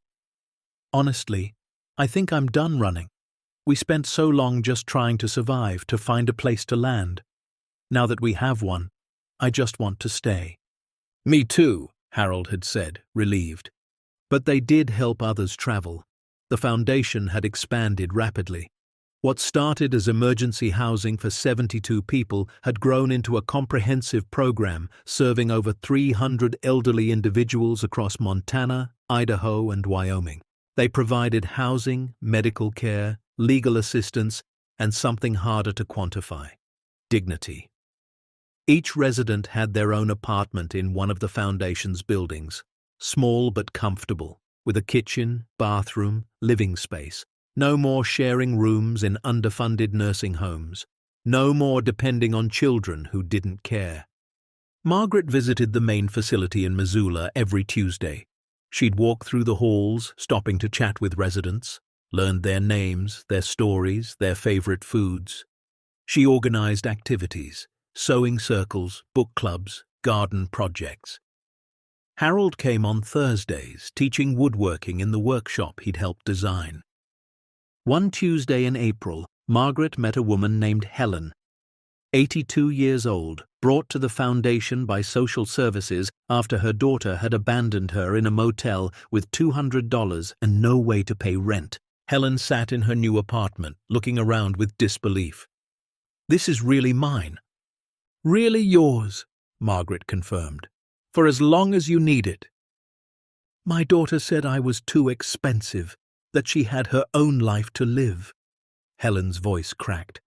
"Honestly, I think I'm done running. We spent so long just trying to survive, to find a place to land. Now that we have one, I just want to stay." "Me too," Harold had said, relieved. But they did help others travel. The foundation had expanded rapidly. What started as emergency housing for 72 people had grown into a comprehensive program serving over 300 elderly individuals across Montana, Idaho, and Wyoming. They provided housing, medical care, legal assistance, and something harder to quantify: dignity. Each resident had their own apartment in one of the foundation's buildings, small but comfortable, with a kitchen, bathroom, living space. No more sharing rooms in underfunded nursing homes. No more depending on children who didn't care. Margaret visited the main facility in Missoula every Tuesday. She'd walk through the halls, stopping to chat with residents, learned their names, their stories, their favorite foods. She organized activities, sewing circles, book clubs, garden projects. Harold came on Thursdays, teaching woodworking in the workshop he'd helped design. One Tuesday in April, Margaret met a woman named Helen, 82 years old, brought to the foundation by social services after her daughter had abandoned her in a motel with $200 and no way to pay rent. Helen sat in her new apartment, looking around with disbelief. "This is really mine." "Really yours," Margaret confirmed. "For as long as you need it." "My daughter said I was too expensive, that she had her own life to live." Helen's voice cracked.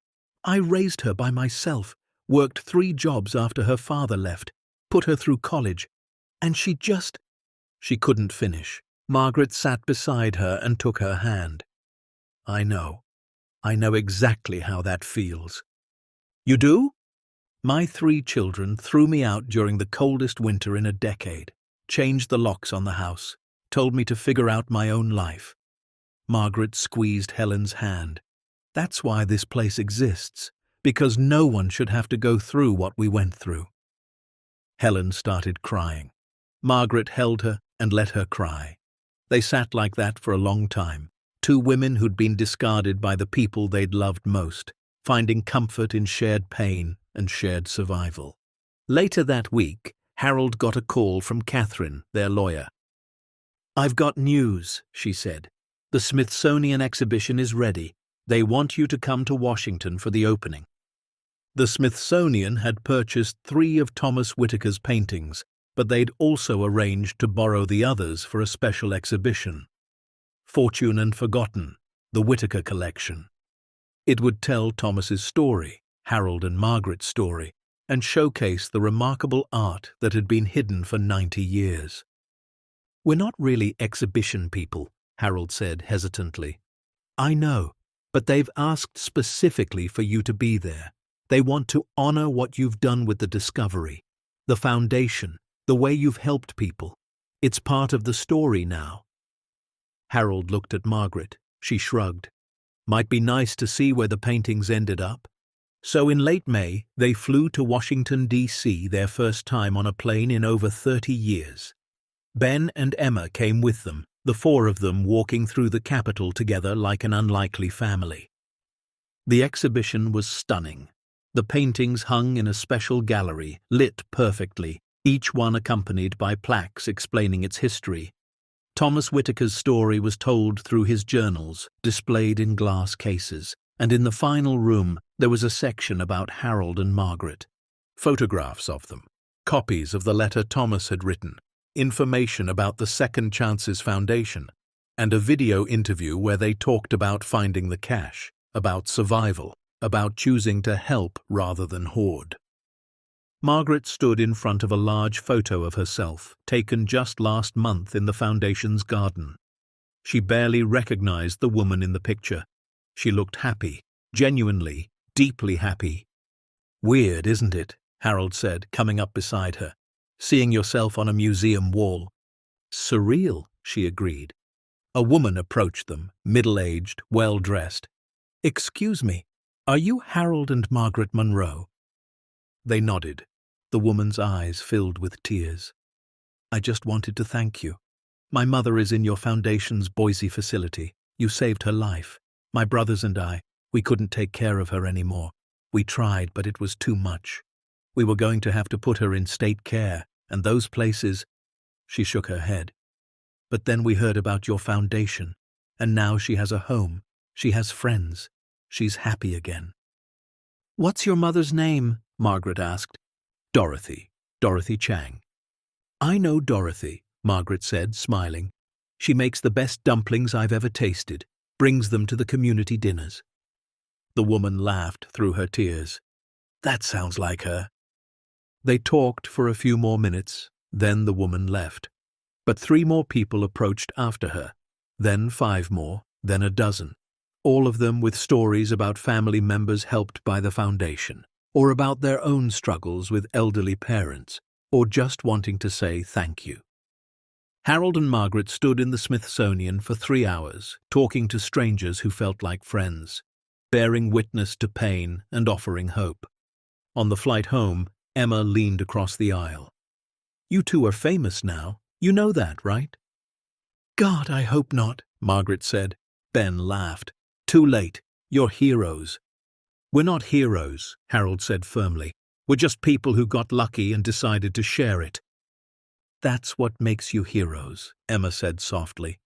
"I raised her by myself, worked 3 jobs after her father left, put her through college, and she just—" She couldn't finish. Margaret sat beside her and took her hand. I know exactly how that feels." "You do?" "My 3 children threw me out during the coldest winter in a decade, changed the locks on the house, told me to figure out my own life." Margaret squeezed Helen's hand. "That's why this place exists, because no one should have to go through what we went through." Helen started crying. Margaret held her and let her cry. They sat like that for a long time, 2 women who'd been discarded by the people they'd loved most, finding comfort in shared pain and shared survival. Later that week, Harold got a call from Catherine, their lawyer. "I've got news," she said. "The Smithsonian exhibition is ready. They want you to come to Washington for the opening." The Smithsonian had purchased 3 of Thomas Whitaker's paintings, but they'd also arranged to borrow the others for a special exhibition. Fortune and Forgotten, the Whitaker collection. It would tell Thomas's story, Harold and Margaret's story, and showcase the remarkable art that had been hidden for 90 years. "We're not really exhibition people," Harold said hesitantly. "I know, but they've asked specifically for you to be there. They want to honor what you've done with the discovery, the foundation, the way you've helped people. It's part of the story now." Harold looked at Margaret. She shrugged. "Might be nice to see where the paintings ended up." So in late May, they flew to Washington, D.C., their first time on a plane in over 30 years. Ben and Emma came with them, the four of them walking through the Capitol together like an unlikely family. The exhibition was stunning. The paintings hung in a special gallery, lit perfectly, each one accompanied by plaques explaining its history. Thomas Whitaker's story was told through his journals, displayed in glass cases, and in the final room there was a section about Harold and Margaret. Photographs of them, copies of the letter Thomas had written, information about the Second Chances Foundation, and a video interview where they talked about finding the cash, about survival, about choosing to help rather than hoard. Margaret stood in front of a large photo of herself, taken just last month in the Foundation's garden. She barely recognized the woman in the picture. She looked happy, genuinely, deeply happy. "Weird, isn't it?" Harold said, coming up beside her. "Seeing yourself on a museum wall." "Surreal," she agreed. A woman approached them, middle-aged, well-dressed. "Excuse me, are you Harold and Margaret Monroe?" They nodded. The woman's eyes filled with tears. "I just wanted to thank you. My mother is in your foundation's Boise facility. You saved her life. My brothers and I, we couldn't take care of her anymore. We tried, but it was too much. We were going to have to put her in state care, and those places—" She shook her head. "But then we heard about your foundation, and now she has a home. She has friends. She's happy again." "What's your mother's name?" Margaret asked. Dorothy Chang." "I know Dorothy," Margaret said, smiling. "She makes the best dumplings I've ever tasted, brings them to the community dinners." The woman laughed through her tears. "That sounds like her." They talked for a few more minutes, then the woman left. But 3 more people approached after her, then 5 more, then a dozen, all of them with stories about family members helped by the foundation, or about their own struggles with elderly parents, or just wanting to say thank you. Harold and Margaret stood in the Smithsonian for 3 hours, talking to strangers who felt like friends, bearing witness to pain and offering hope. On the flight home, Emma leaned across the aisle. "You two are famous now. You know that, right?" "God, I hope not," Margaret said. Ben laughed. "Too late. You're heroes." "We're not heroes," Harold said firmly. "We're just people who got lucky and decided to share it." "That's what makes you heroes," Emma said softly.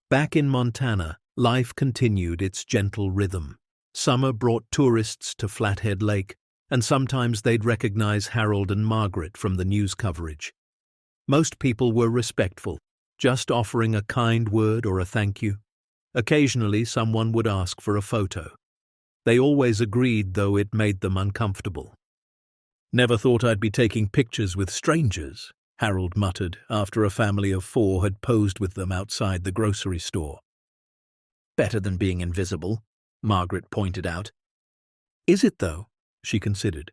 Back in Montana, life continued its gentle rhythm. Summer brought tourists to Flathead Lake, and sometimes they'd recognize Harold and Margaret from the news coverage. Most people were respectful, just offering a kind word or a thank you. Occasionally someone would ask for a photo. They always agreed, though it made them uncomfortable. "Never thought I'd be taking pictures with strangers," Harold muttered after a family of 4 had posed with them outside the grocery store. "Better than being invisible," Margaret pointed out. "Is it, though?" she considered.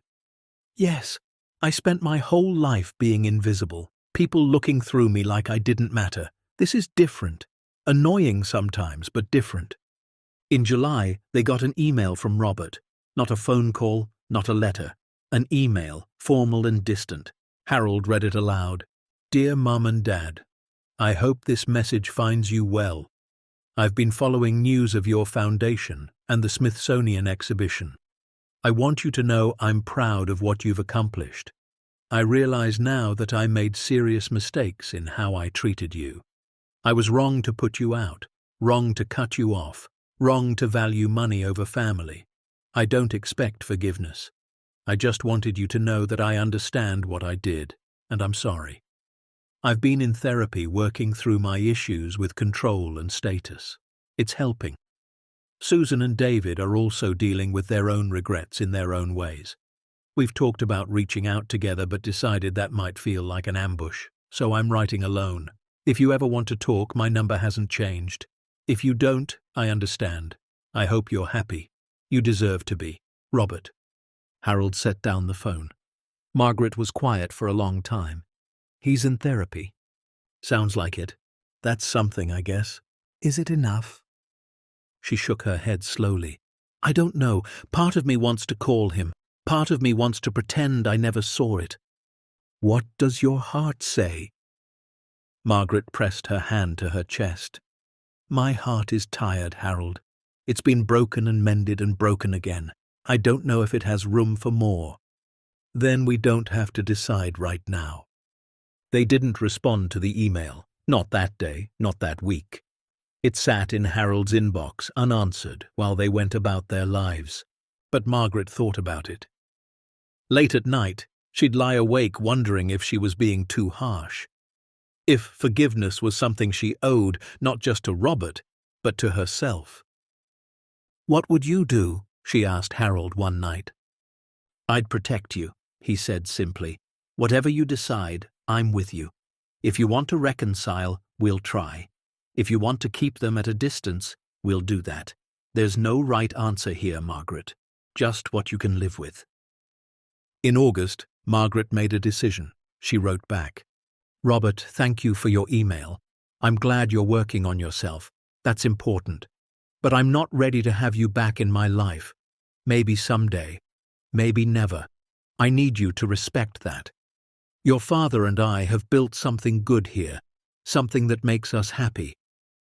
"Yes, I spent my whole life being invisible, people looking through me like I didn't matter. This is different. Annoying sometimes, but different." In July, they got an email from Robert. Not a phone call, not a letter. An email, formal and distant. Harold read it aloud. "Dear Mum and Dad, I hope this message finds you well. I've been following news of your foundation and the Smithsonian exhibition. I want you to know I'm proud of what you've accomplished. I realize now that I made serious mistakes in how I treated you. I was wrong to put you out, wrong to cut you off, wrong to value money over family. I don't expect forgiveness. I just wanted you to know that I understand what I did, and I'm sorry. I've been in therapy working through my issues with control and status. It's helping. Susan and David are also dealing with their own regrets in their own ways. We've talked about reaching out together but decided that might feel like an ambush, so I'm writing alone. If you ever want to talk, my number hasn't changed. If you don't, I understand. I hope you're happy. You deserve to be. Robert. Harold set down the phone. Margaret was quiet for a long time. He's in therapy. Sounds like it. That's something, I guess. Is it enough? She shook her head slowly. I don't know. Part of me wants to call him. Part of me wants to pretend I never saw it. What does your heart say? Margaret pressed her hand to her chest. My heart is tired, Harold. It's been broken and mended and broken again. I don't know if it has room for more. Then we don't have to decide right now. They didn't respond to the email. Not that day, not that week. It sat in Harold's inbox, unanswered, while they went about their lives. But Margaret thought about it. Late at night, she'd lie awake wondering if she was being too harsh. If forgiveness was something she owed not just to Robert, but to herself. What would you do? She asked Harold one night. I'd protect you, he said simply. Whatever you decide, I'm with you. If you want to reconcile, we'll try. If you want to keep them at a distance, we'll do that. There's no right answer here, Margaret. Just what you can live with. In August, Margaret made a decision. She wrote back. Robert, thank you for your email. I'm glad you're working on yourself. That's important. But I'm not ready to have you back in my life. Maybe someday. Maybe never. I need you to respect that. Your father and I have built something good here, something that makes us happy.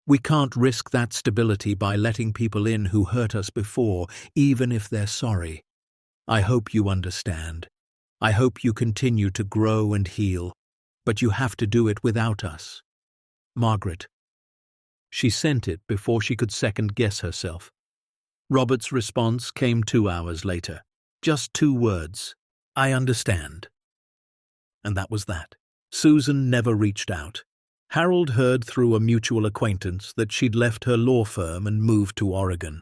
We can't risk that stability by letting people in who hurt us before, even if they're sorry. I hope you understand. I hope you continue to grow and heal, but you have to do it without us. Margaret. She sent it before she could second-guess herself. Robert's response came 2 hours later. Just 2 words. I understand. And that was that. Susan never reached out. Harold heard through a mutual acquaintance that she'd left her law firm and moved to Oregon.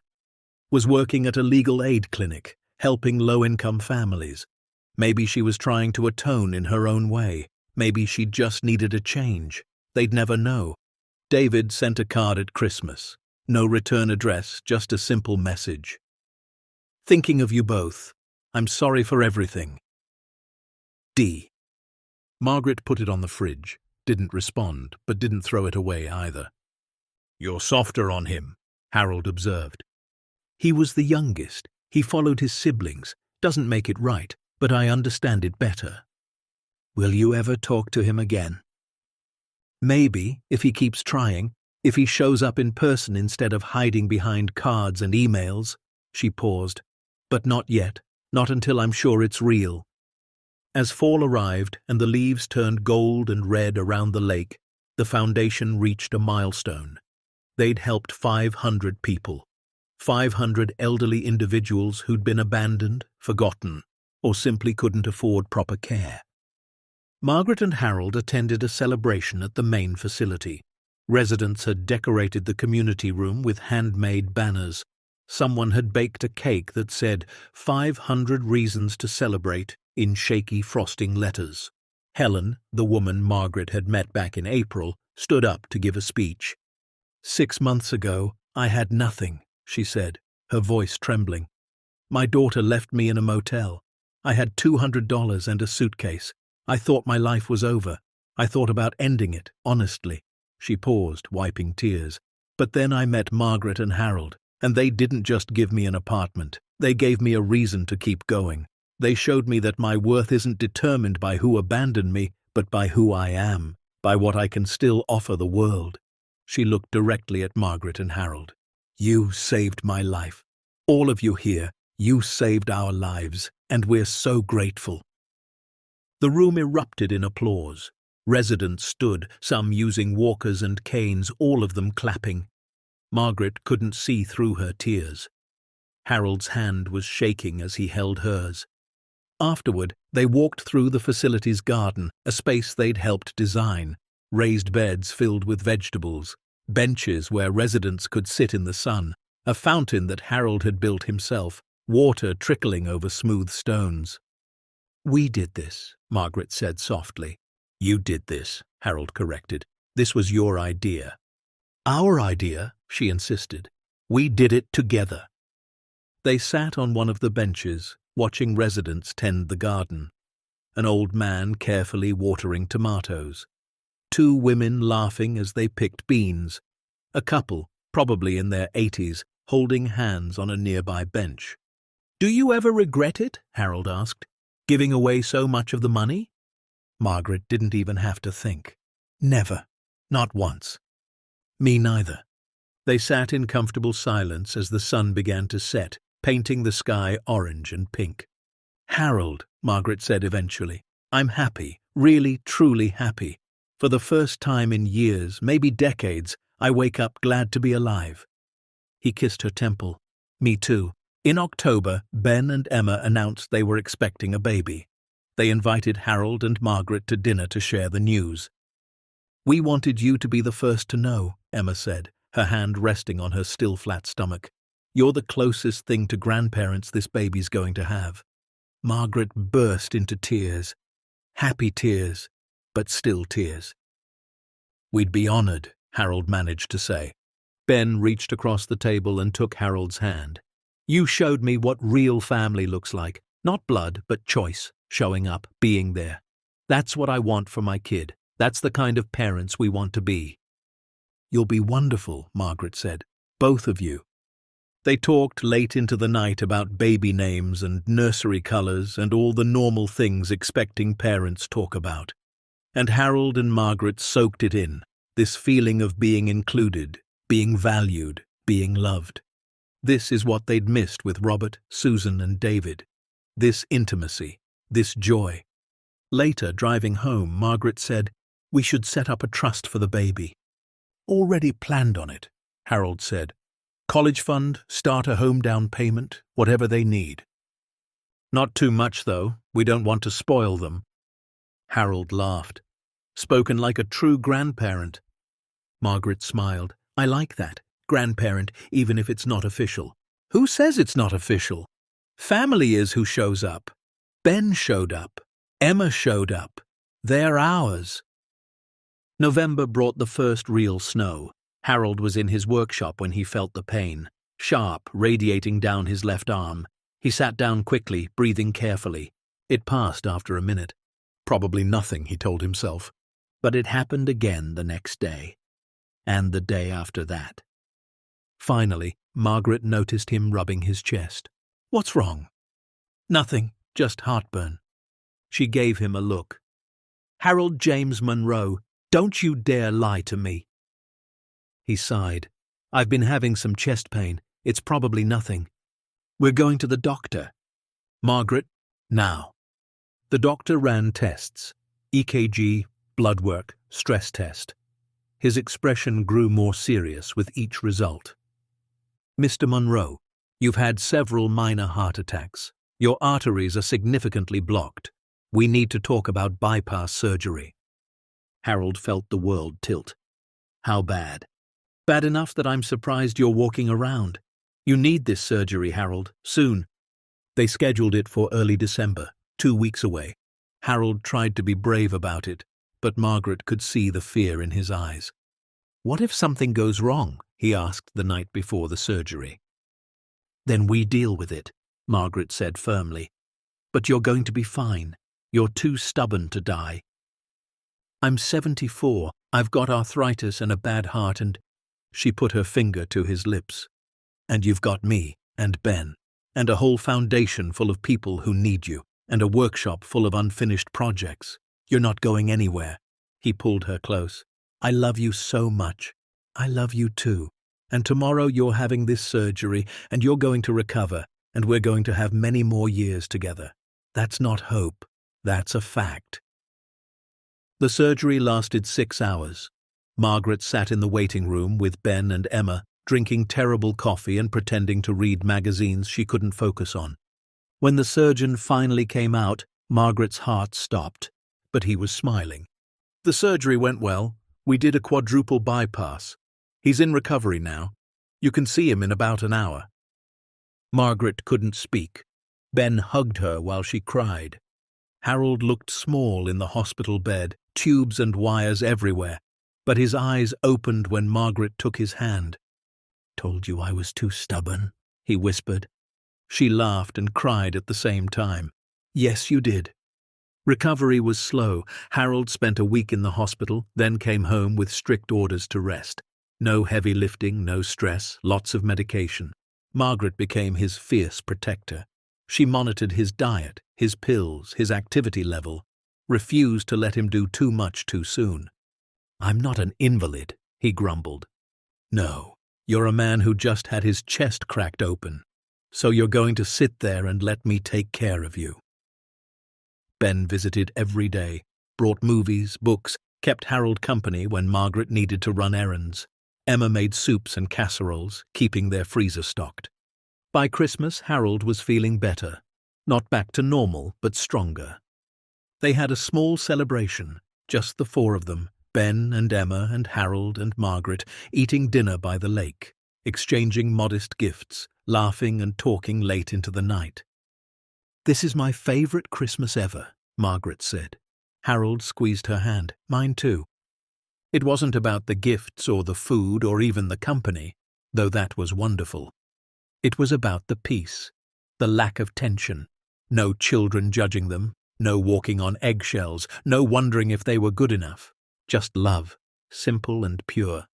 Was working at a legal aid clinic, helping low-income families. Maybe she was trying to atone in her own way. Maybe she just needed a change. They'd never know. David sent a card at Christmas. No return address, just a simple message. Thinking of you both. I'm sorry for everything. D. Margaret put it on the fridge. Didn't respond, but didn't throw it away either. You're softer on him, Harold observed. He was the youngest. He followed his siblings. Doesn't make it right, but I understand it better. Will you ever talk to him again? Maybe, if he keeps trying, if he shows up in person instead of hiding behind cards and emails. She paused. But not yet, not until I'm sure it's real. As fall arrived and the leaves turned gold and red around the lake, the foundation reached a milestone. They'd helped 500 people. 500 elderly individuals who'd been abandoned, forgotten, or simply couldn't afford proper care. Margaret and Harold attended a celebration at the main facility. Residents had decorated the community room with handmade banners. Someone had baked a cake that said 500 reasons to celebrate in shaky frosting letters. Helen, the woman Margaret had met back in April, stood up to give a speech. 6 months ago, I had nothing, she said, her voice trembling. My daughter left me in a motel. I had $200 and a suitcase. I thought my life was over. I thought about ending it, honestly. She paused, wiping tears. But then I met Margaret and Harold, and they didn't just give me an apartment. They gave me a reason to keep going. They showed me that my worth isn't determined by who abandoned me, but by who I am, by what I can still offer the world. She looked directly at Margaret and Harold. You saved my life. All of you here, you saved our lives, and we're so grateful. The room erupted in applause. Residents stood, some using walkers and canes, all of them clapping. Margaret couldn't see through her tears. Harold's hand was shaking as he held hers. Afterward, they walked through the facility's garden, a space they'd helped design. Raised beds filled with vegetables, benches where residents could sit in the sun, a fountain that Harold had built himself, water trickling over smooth stones. We did this, Margaret said softly. You did this, Harold corrected. This was your idea. Our idea, she insisted. We did it together. They sat on one of the benches, watching residents tend the garden. An old man carefully watering tomatoes. Two women laughing as they picked beans. A couple, probably in their 80s, holding hands on a nearby bench. Do you ever regret it? Harold asked. Giving away so much of the money? Margaret didn't even have to think. Never. Not once. Me neither. They sat in comfortable silence as the sun began to set, painting the sky orange and pink. Harold, Margaret said eventually, I'm happy, really, truly happy. For the first time in years, maybe decades, I wake up glad to be alive. He kissed her temple. Me too. In October, Ben and Emma announced they were expecting a baby. They invited Harold and Margaret to dinner to share the news. We wanted you to be the first to know, Emma said, her hand resting on her still flat stomach. You're the closest thing to grandparents this baby's going to have. Margaret burst into tears. Happy tears, but still tears. We'd be honored, Harold managed to say. Ben reached across the table and took Harold's hand. You showed me what real family looks like. Not blood, but choice, showing up, being there. That's what I want for my kid. That's the kind of parents we want to be. You'll be wonderful, Margaret said. Both of you. They talked late into the night about baby names and nursery colors and all the normal things expecting parents talk about. And Harold and Margaret soaked it in, this feeling of being included, being valued, being loved. This is what they'd missed with Robert, Susan, and David. This intimacy, this joy. Later, driving home, Margaret said, We should set up a trust for the baby. Already planned on it, Harold said. College fund, start a home down payment, whatever they need. Not too much, though. We don't want to spoil them. Harold laughed. Spoken like a true grandparent. Margaret smiled. I like that. Grandparent, even if it's not official. Who says it's not official? Family is who shows up. Ben showed up. Emma showed up. They're ours. November brought the first real snow. Harold was in his workshop when he felt the pain, sharp, radiating down his left arm. He sat down quickly, breathing carefully. It passed after a minute. Probably nothing, he told himself. But it happened again the next day. And the day after that. Finally, Margaret noticed him rubbing his chest. What's wrong? Nothing, just heartburn. She gave him a look. Harold James Monroe, don't you dare lie to me. He sighed. I've been having some chest pain. It's probably nothing. We're going to the doctor. Margaret, now. The doctor ran tests. EKG, blood work, stress test. His expression grew more serious with each result. Mr. Monroe, you've had several minor heart attacks. Your arteries are significantly blocked. We need to talk about bypass surgery. Harold felt the world tilt. How bad? Bad enough that I'm surprised you're walking around. You need this surgery, Harold, soon. They scheduled it for early December, 2 weeks away. Harold tried to be brave about it, but Margaret could see the fear in his eyes. What if something goes wrong? He asked the night before the surgery. Then we deal with it, Margaret said firmly. But you're going to be fine. You're too stubborn to die. I'm 74. I've got arthritis and a bad heart and... She put her finger to his lips. And you've got me and Ben and a whole foundation full of people who need you and a workshop full of unfinished projects. You're not going anywhere. He pulled her close. I love you so much. I love you too. And tomorrow you're having this surgery and you're going to recover and we're going to have many more years together. That's not hope. That's a fact. The surgery lasted 6 hours. Margaret sat in the waiting room with Ben and Emma, drinking terrible coffee and pretending to read magazines she couldn't focus on. When the surgeon finally came out, Margaret's heart stopped, but he was smiling. The surgery went well. We did a quadruple bypass. He's in recovery now. You can see him in about an hour. Margaret couldn't speak. Ben hugged her while she cried. Harold looked small in the hospital bed, tubes and wires everywhere, but his eyes opened when Margaret took his hand. "Told you I was too stubborn," he whispered. She laughed and cried at the same time. "Yes, you did." Recovery was slow. Harold spent a week in the hospital, then came home with strict orders to rest. No heavy lifting, no stress, lots of medication. Margaret became his fierce protector. She monitored his diet, his pills, his activity level, refused to let him do too much too soon. "I'm not an invalid," he grumbled. "No, you're a man who just had his chest cracked open. So you're going to sit there and let me take care of you." Ben visited every day, brought movies, books, kept Harold company when Margaret needed to run errands. Emma made soups and casseroles, keeping their freezer stocked. By Christmas, Harold was feeling better. Not back to normal, but stronger. They had a small celebration, just the four of them, Ben and Emma and Harold and Margaret, eating dinner by the lake, exchanging modest gifts, laughing and talking late into the night. "This is my favorite Christmas ever," Margaret said. Harold squeezed her hand. "Mine too." It wasn't about the gifts or the food or even the company, though that was wonderful. It was about the peace, the lack of tension, no children judging them, no walking on eggshells, no wondering if they were good enough, just love, simple and pure.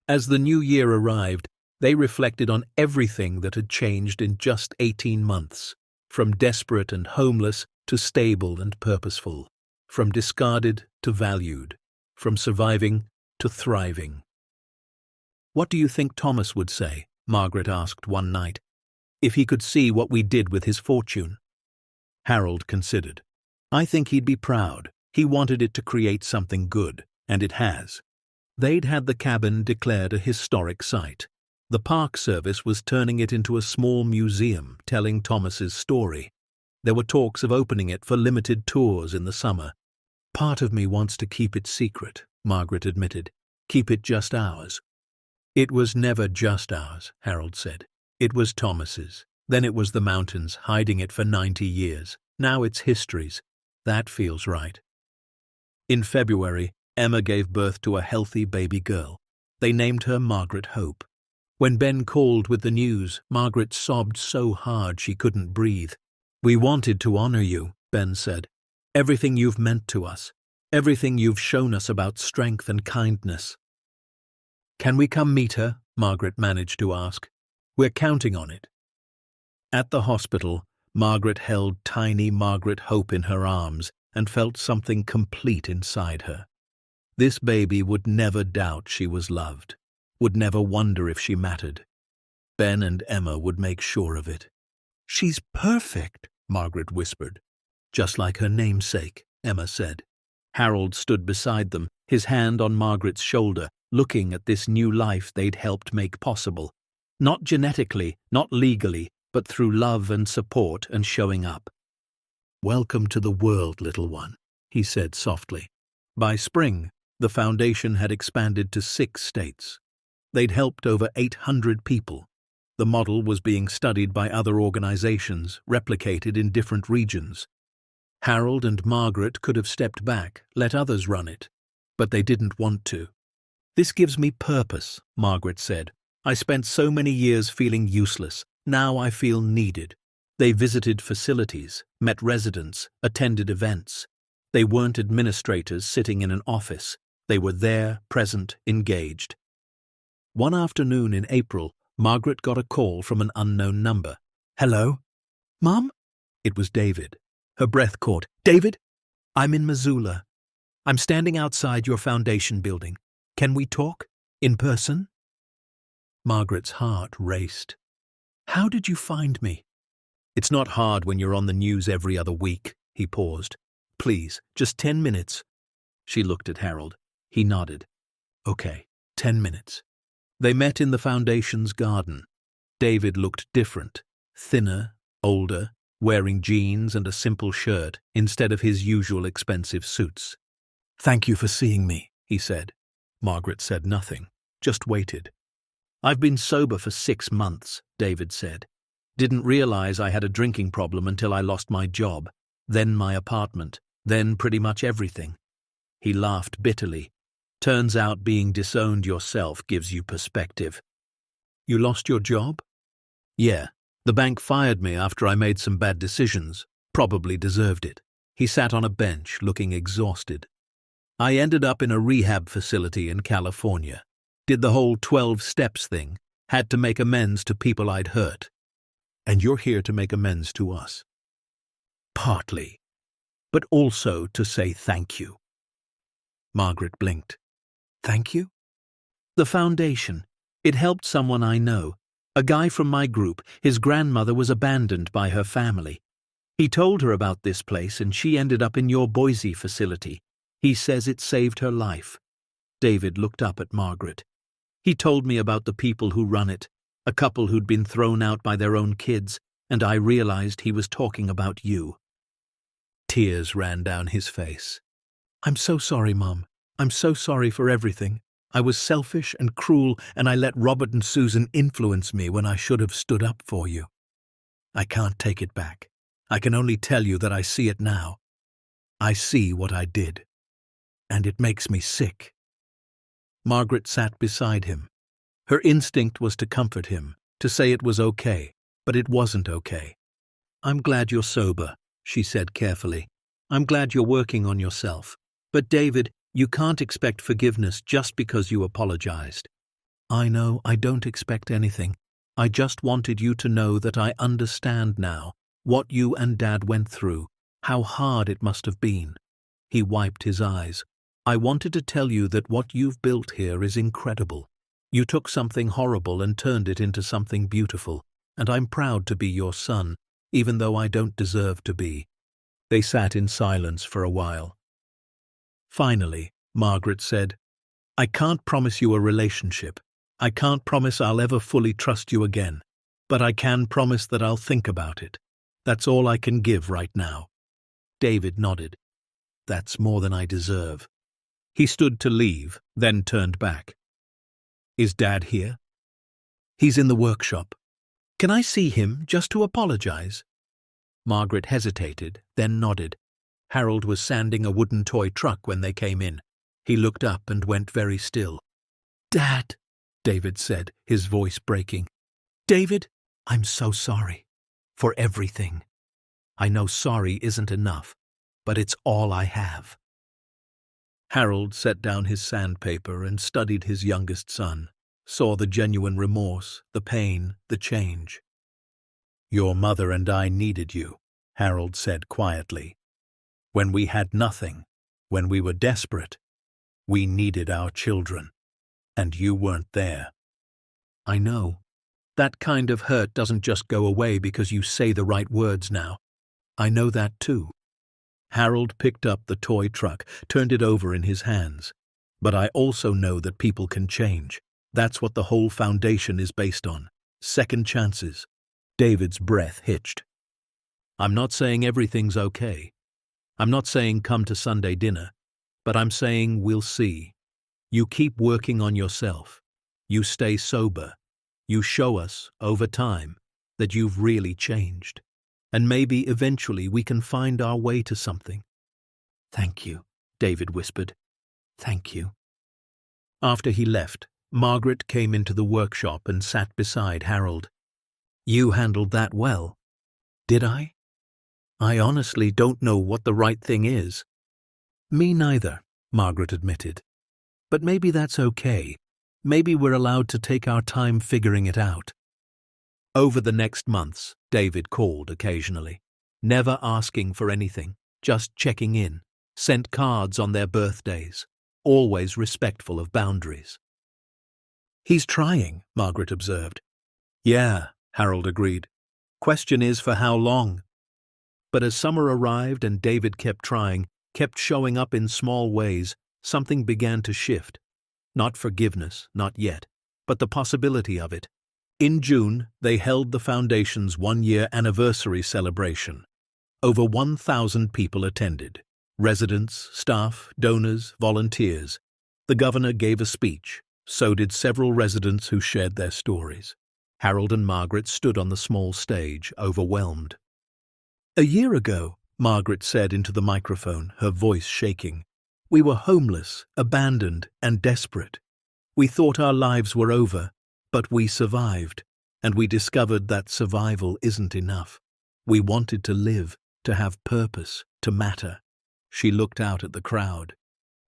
As the new year arrived, they reflected on everything that had changed in just 18 months, from desperate and homeless to stable and purposeful, from discarded to valued, from surviving to thriving. "What do you think Thomas would say?" Margaret asked one night, "if he could see what we did with his fortune?" Harold considered. "I think he'd be proud. He wanted it to create something good, and it has." They'd had the cabin declared a historic site. The Park Service was turning it into a small museum telling Thomas's story. There were talks of opening it for limited tours in the summer. "Part of me wants to keep it secret," Margaret admitted. "Keep it just ours." "It was never just ours," Harold said. "It was Thomas's. Then it was the mountains, hiding it for 90 years. Now it's history's. That feels right." In February, Emma gave birth to a healthy baby girl. They named her Margaret Hope. When Ben called with the news, Margaret sobbed so hard she couldn't breathe. "We wanted to honor you," Ben said. "Everything you've meant to us. Everything you've shown us about strength and kindness." "Can we come meet her?" Margaret managed to ask. "We're counting on it." At the hospital, Margaret held tiny Margaret Hope in her arms and felt something complete inside her. This baby would never doubt she was loved, would never wonder if she mattered. Ben and Emma would make sure of it. "She's perfect," Margaret whispered. "Just like her namesake," Emma said. Harold stood beside them, his hand on Margaret's shoulder, looking at this new life they'd helped make possible. Not genetically, not legally, but through love and support and showing up. "Welcome to the world, little one," he said softly. By spring, the foundation had expanded to 6 states. They'd helped over 800 people. The model was being studied by other organizations, replicated in different regions. Harold and Margaret could have stepped back, let others run it, but they didn't want to. "This gives me purpose," Margaret said. "I spent so many years feeling useless. Now I feel needed." They visited facilities, met residents, attended events. They weren't administrators sitting in an office. They were there, present, engaged. One afternoon in April, Margaret got a call from an unknown number. "Hello? Mom?" It was David. Her breath caught. "David? I'm in Missoula. I'm standing outside your foundation building. Can we talk? In person?" Margaret's heart raced. "How did you find me?" "It's not hard when you're on the news every other week," he paused. "Please, just 10 minutes. She looked at Harold. He nodded. "Okay, 10 minutes. They met in the foundation's garden. David looked different, thinner, older, wearing jeans and a simple shirt instead of his usual expensive suits. "Thank you for seeing me," he said. Margaret said nothing, just waited. "I've been sober for 6 months, David said. Didn't realize I had a drinking problem until I lost my job. then my apartment, then pretty much everything. He laughed bitterly. Turns out being disowned yourself gives you perspective. You lost your job? Yeah. The bank fired me after I made some bad decisions. Probably deserved it. He sat on a bench, looking exhausted. I ended up in a rehab facility in California. Did the whole 12 steps thing. Had to make amends to people I'd hurt. And you're here to make amends to us. Partly. But also to say thank you. Margaret blinked. Thank you? The foundation. It helped someone I know. A guy from my group. His grandmother was abandoned by her family. He told her about this place and she ended up in your Boise facility. He says it saved her life. David looked up at Margaret. He told me about the people who run it, a couple who'd been thrown out by their own kids, and I realized he was talking about you. Tears ran down his face. I'm so sorry, Mom. I'm so sorry for everything. I was selfish and cruel, and I let Robert and Susan influence me when I should have stood up for you. I can't take it back. I can only tell you that I see it now. I see what I did. And it makes me sick. Margaret sat beside him. Her instinct was to comfort him, to say it was okay, but it wasn't okay. I'm glad you're sober, she said carefully. I'm glad you're working on yourself. But David, you can't expect forgiveness just because you apologized. I know I don't expect anything. I just wanted you to know that I understand now what you and Dad went through, how hard it must have been. He wiped his eyes. I wanted to tell you that what you've built here is incredible. You took something horrible and turned it into something beautiful, and I'm proud to be your son, even though I don't deserve to be. They sat in silence for a while. Finally, Margaret said, I can't promise you a relationship. I can't promise I'll ever fully trust you again, but I can promise that I'll think about it. That's all I can give right now. David nodded. That's more than I deserve. He stood to leave, then turned back. Is Dad here? He's in the workshop. Can I see him just to apologize? Margaret hesitated, then nodded. Harold was sanding a wooden toy truck when they came in. He looked up and went very still. Dad, David said, his voice breaking. David, I'm so sorry. For everything. I know sorry isn't enough, but it's all I have. Harold set down his sandpaper and studied his youngest son, saw the genuine remorse, the pain, the change. Your mother and I needed you, Harold said quietly. When we had nothing, when we were desperate, we needed our children, and you weren't there. I know. That kind of hurt doesn't just go away because you say the right words now. I know that too. Harold picked up the toy truck, turned it over in his hands. But I also know that people can change. That's what the whole foundation is based on. Second chances. David's breath hitched. I'm not saying everything's okay. I'm not saying come to Sunday dinner. But I'm saying we'll see. You keep working on yourself. You stay sober. You show us, over time, that you've really changed. And maybe eventually we can find our way to something. Thank you, David whispered. Thank you. After he left, Margaret came into the workshop and sat beside Harold. You handled that well. Did I? I honestly don't know what the right thing is. Me neither, Margaret admitted. But maybe that's okay. Maybe we're allowed to take our time figuring it out. Over the next months, David called occasionally, never asking for anything, just checking in, sent cards on their birthdays, always respectful of boundaries. He's trying, Margaret observed. Yeah, Harold agreed. Question is for how long? But as summer arrived and David kept trying, kept showing up in small ways, something began to shift. Not forgiveness, not yet, but the possibility of it. In June, they held the Foundation's one-year anniversary celebration. Over 1,000 people attended. Residents, staff, donors, volunteers. The governor gave a speech. So did several residents who shared their stories. Harold and Margaret stood on the small stage, overwhelmed. A year ago, Margaret said into the microphone, her voice shaking. We were homeless, abandoned, and desperate. We thought our lives were over, but we survived, and we discovered that survival isn't enough. We wanted to live, to have purpose, to matter. She looked out at the crowd.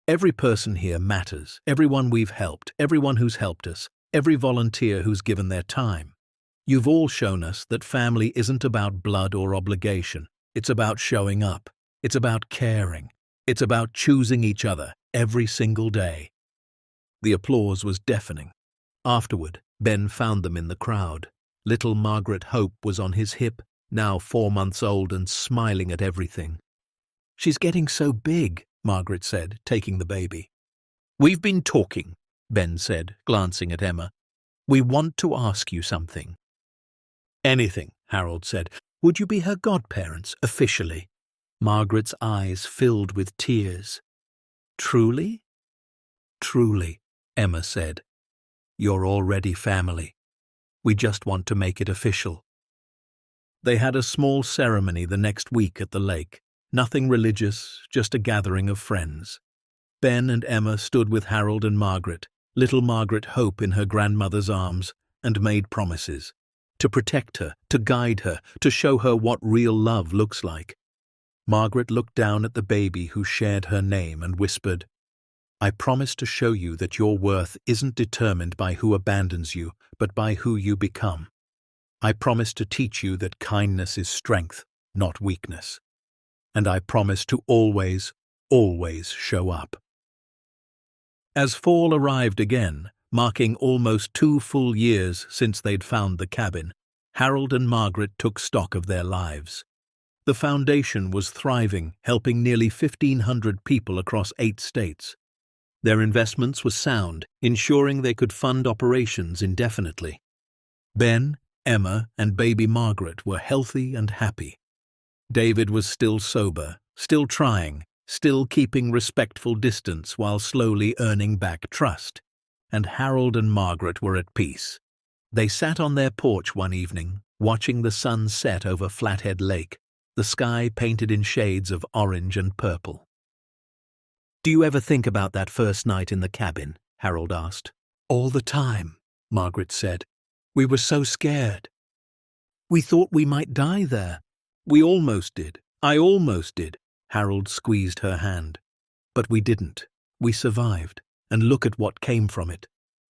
Every person here matters, everyone we've helped, everyone who's helped us, every volunteer who's given their time. You've all shown us that family isn't about blood or obligation. It's about showing up. It's about caring. It's about choosing each other every single day. The applause was deafening. Afterward, Ben found them in the crowd. Little Margaret Hope was on his hip, now 4 months old and smiling at everything. She's getting so big, Margaret said, taking the baby. We've been talking, Ben said, glancing at Emma. We want to ask you something. Anything, Harold said. Would you be her godparents, officially? Margaret's eyes filled with tears. Truly? Truly, Emma said. You're already family. We just want to make it official. They had a small ceremony the next week at the lake. Nothing religious, just a gathering of friends. Ben and Emma stood with Harold and Margaret, little Margaret Hope in her grandmother's arms, and made promises. To protect her, to guide her, to show her what real love looks like. Margaret looked down at the baby who shared her name and whispered, I promise to show you that your worth isn't determined by who abandons you, but by who you become. I promise to teach you that kindness is strength, not weakness. And I promise to always, always show up. As fall arrived again, marking almost 2 full years since they'd found the cabin, Harold and Margaret took stock of their lives. The foundation was thriving, helping nearly 1,500 people across 8 states. Their investments were sound, ensuring they could fund operations indefinitely. Ben, Emma, and baby Margaret were healthy and happy. David was still sober, still trying, still keeping respectful distance while slowly earning back trust. And Harold and Margaret were at peace. They sat on their porch one evening, watching the sun set over Flathead Lake, the sky painted in shades of orange and purple. Do you ever think about that first night in the cabin? Harold asked. All the time, Margaret said. We were so scared. We thought we might die there. We almost did. I almost did. Harold squeezed her hand. But we didn't. We survived. And look at what came from it.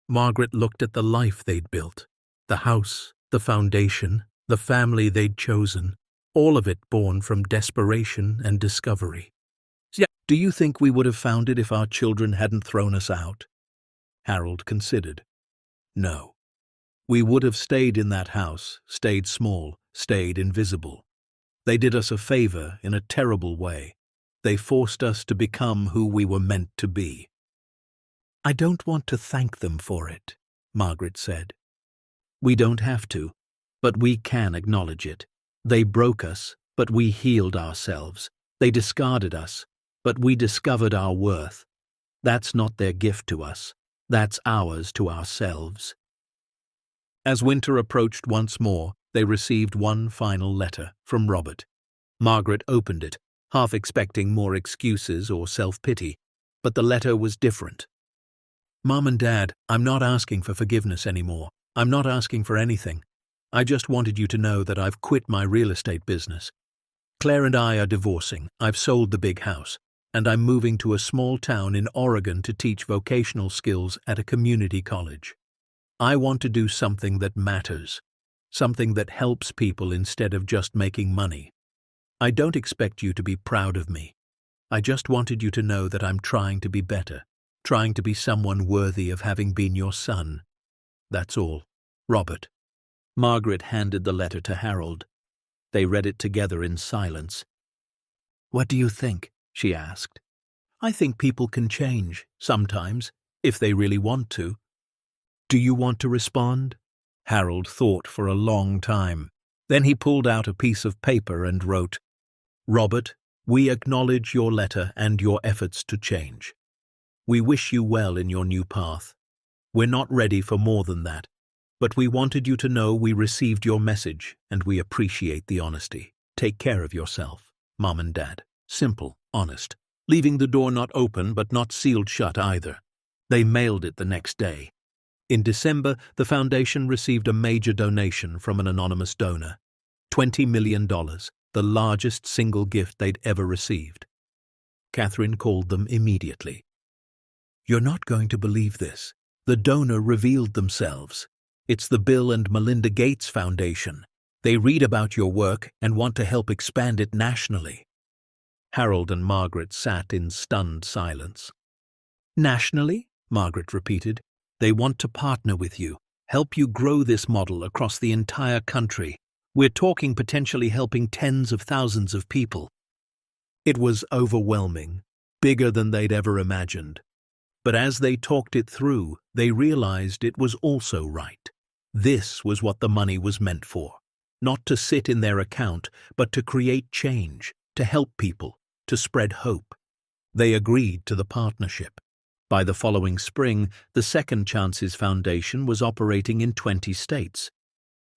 Margaret looked at the life they'd built. The house, the foundation, the family they'd chosen. All of it born from desperation and discovery. Do you think we would have found it if our children hadn't thrown us out? Harold considered. No. We would have stayed in that house, stayed small, stayed invisible. They did us a favor in a terrible way. They forced us to become who we were meant to be. I don't want to thank them for it, Margaret said. We don't have to, but we can acknowledge it. They broke us, but we healed ourselves. They discarded us, but we discovered our worth. That's not their gift to us. That's ours to ourselves. As winter approached once more, they received one final letter from Robert. Margaret opened it, half expecting more excuses or self-pity, but the letter was different. Mom and Dad, I'm not asking for forgiveness anymore. I'm not asking for anything. I just wanted you to know that I've quit my real estate business. Claire and I are divorcing. I've sold the big house, and I'm moving to a small town in Oregon to teach vocational skills at a community college. I want to do something that matters, something that helps people instead of just making money. I don't expect you to be proud of me. I just wanted you to know that I'm trying to be better, trying to be someone worthy of having been your son. That's all. Robert. Margaret handed the letter to Harold. They read it together in silence. What do you think? She asked. I think people can change, sometimes, if they really want to. Do you want to respond? Harold thought for a long time. Then he pulled out a piece of paper and wrote, Robert, we acknowledge your letter and your efforts to change. We wish you well in your new path. We're not ready for more than that, but we wanted you to know we received your message and we appreciate the honesty. Take care of yourself. Mom and Dad. Simple, honest, leaving the door not open but not sealed shut either. They mailed it the next day. In December, the foundation received a major donation from an anonymous donor. $20 million, the largest single gift they'd ever received. Catherine called them immediately. "You're not going to believe this. The donor revealed themselves. It's the Bill and Melinda Gates Foundation. They read about your work and want to help expand it nationally." Harold and Margaret sat in stunned silence. "Nationally?" Margaret repeated. "They want to partner with you, help you grow this model across the entire country. We're talking potentially helping tens of thousands of people." It was overwhelming, bigger than they'd ever imagined. But as they talked it through, they realized it was also right. This was what the money was meant for. Not to sit in their account, but to create change, to help people, to spread hope. They agreed to the partnership. By the following spring, the Second Chances Foundation was operating in 20 states.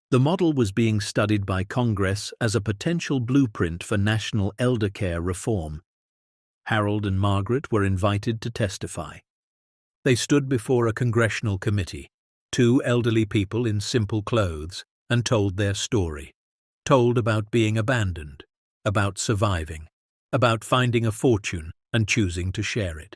The model was being studied by Congress as a potential blueprint for national elder care reform. Harold and Margaret were invited to testify. They stood before a congressional committee, two elderly people in simple clothes, and told their story. Told about being abandoned, about surviving, about finding a fortune and choosing to share it.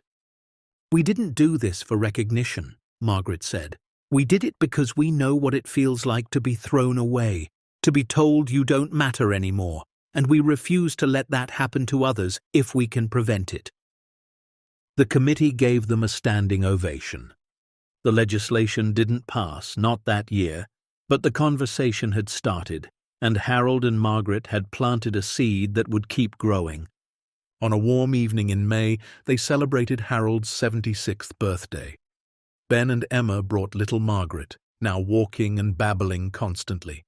"We didn't do this for recognition," Margaret said. "We did it because we know what it feels like to be thrown away, to be told you don't matter anymore, and we refuse to let that happen to others if we can prevent it." The committee gave them a standing ovation. The legislation didn't pass, not that year, but the conversation had started, and Harold and Margaret had planted a seed that would keep growing. On a warm evening in May, they celebrated Harold's 76th birthday. Ben and Emma brought little Margaret, now walking and babbling constantly.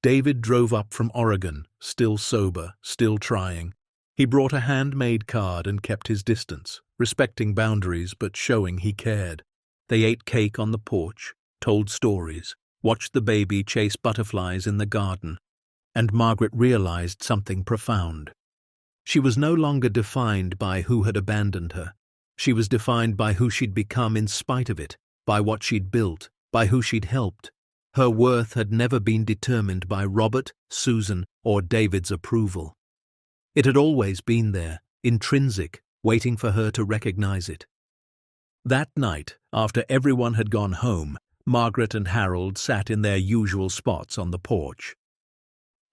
David drove up from Oregon, still sober, still trying. He brought a handmade card and kept his distance, respecting boundaries but showing he cared. They ate cake on the porch, told stories, watched the baby chase butterflies in the garden, and Margaret realized something profound. She was no longer defined by who had abandoned her. She was defined by who she'd become in spite of it, by what she'd built, by who she'd helped. Her worth had never been determined by Robert, Susan, or David's approval. It had always been there, intrinsic, waiting for her to recognize it. That night, after everyone had gone home, Margaret and Harold sat in their usual spots on the porch.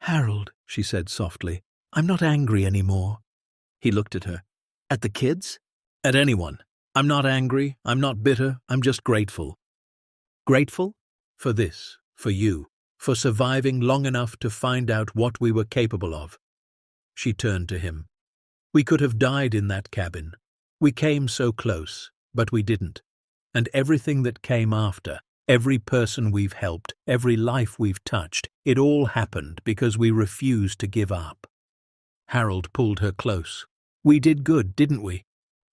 "Harold," she said softly, "I'm not angry anymore." He looked at her. "At the kids?" "At anyone. I'm not angry, I'm not bitter, I'm just grateful." "Grateful?" "For this, for you, for surviving long enough to find out what we were capable of." She turned to him. "We could have died in that cabin. We came so close, but we didn't. And everything that came after, every person we've helped, every life we've touched, it all happened because we refused to give up." Harold pulled her close. "We did good, didn't we?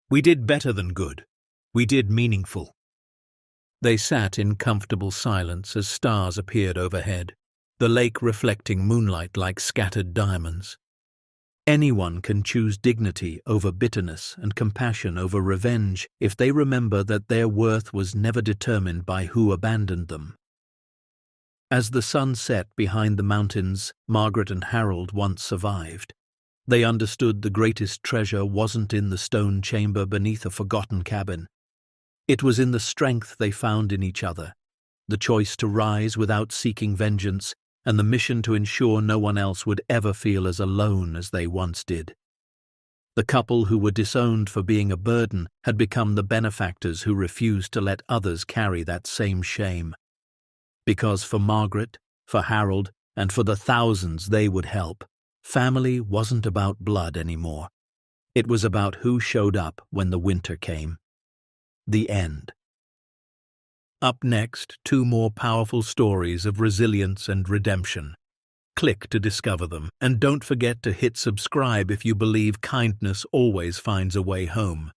We did better than good. We did meaningful." They sat in comfortable silence as stars appeared overhead, the lake reflecting moonlight like scattered diamonds. Anyone can choose dignity over bitterness and compassion over revenge if they remember that their worth was never determined by who abandoned them. As the sun set behind the mountains Margaret and Harold once survived, they understood the greatest treasure wasn't in the stone chamber beneath a forgotten cabin. It was in the strength they found in each other, the choice to rise without seeking vengeance, and the mission to ensure no one else would ever feel as alone as they once did. The couple who were disowned for being a burden had become the benefactors who refused to let others carry that same shame. Because for Margaret, for Harold, and for the thousands they would help, family wasn't about blood anymore. It was about who showed up when the winter came. The end. Up next, two more powerful stories of resilience and redemption. Click to discover them, and don't forget to hit subscribe if you believe kindness always finds a way home.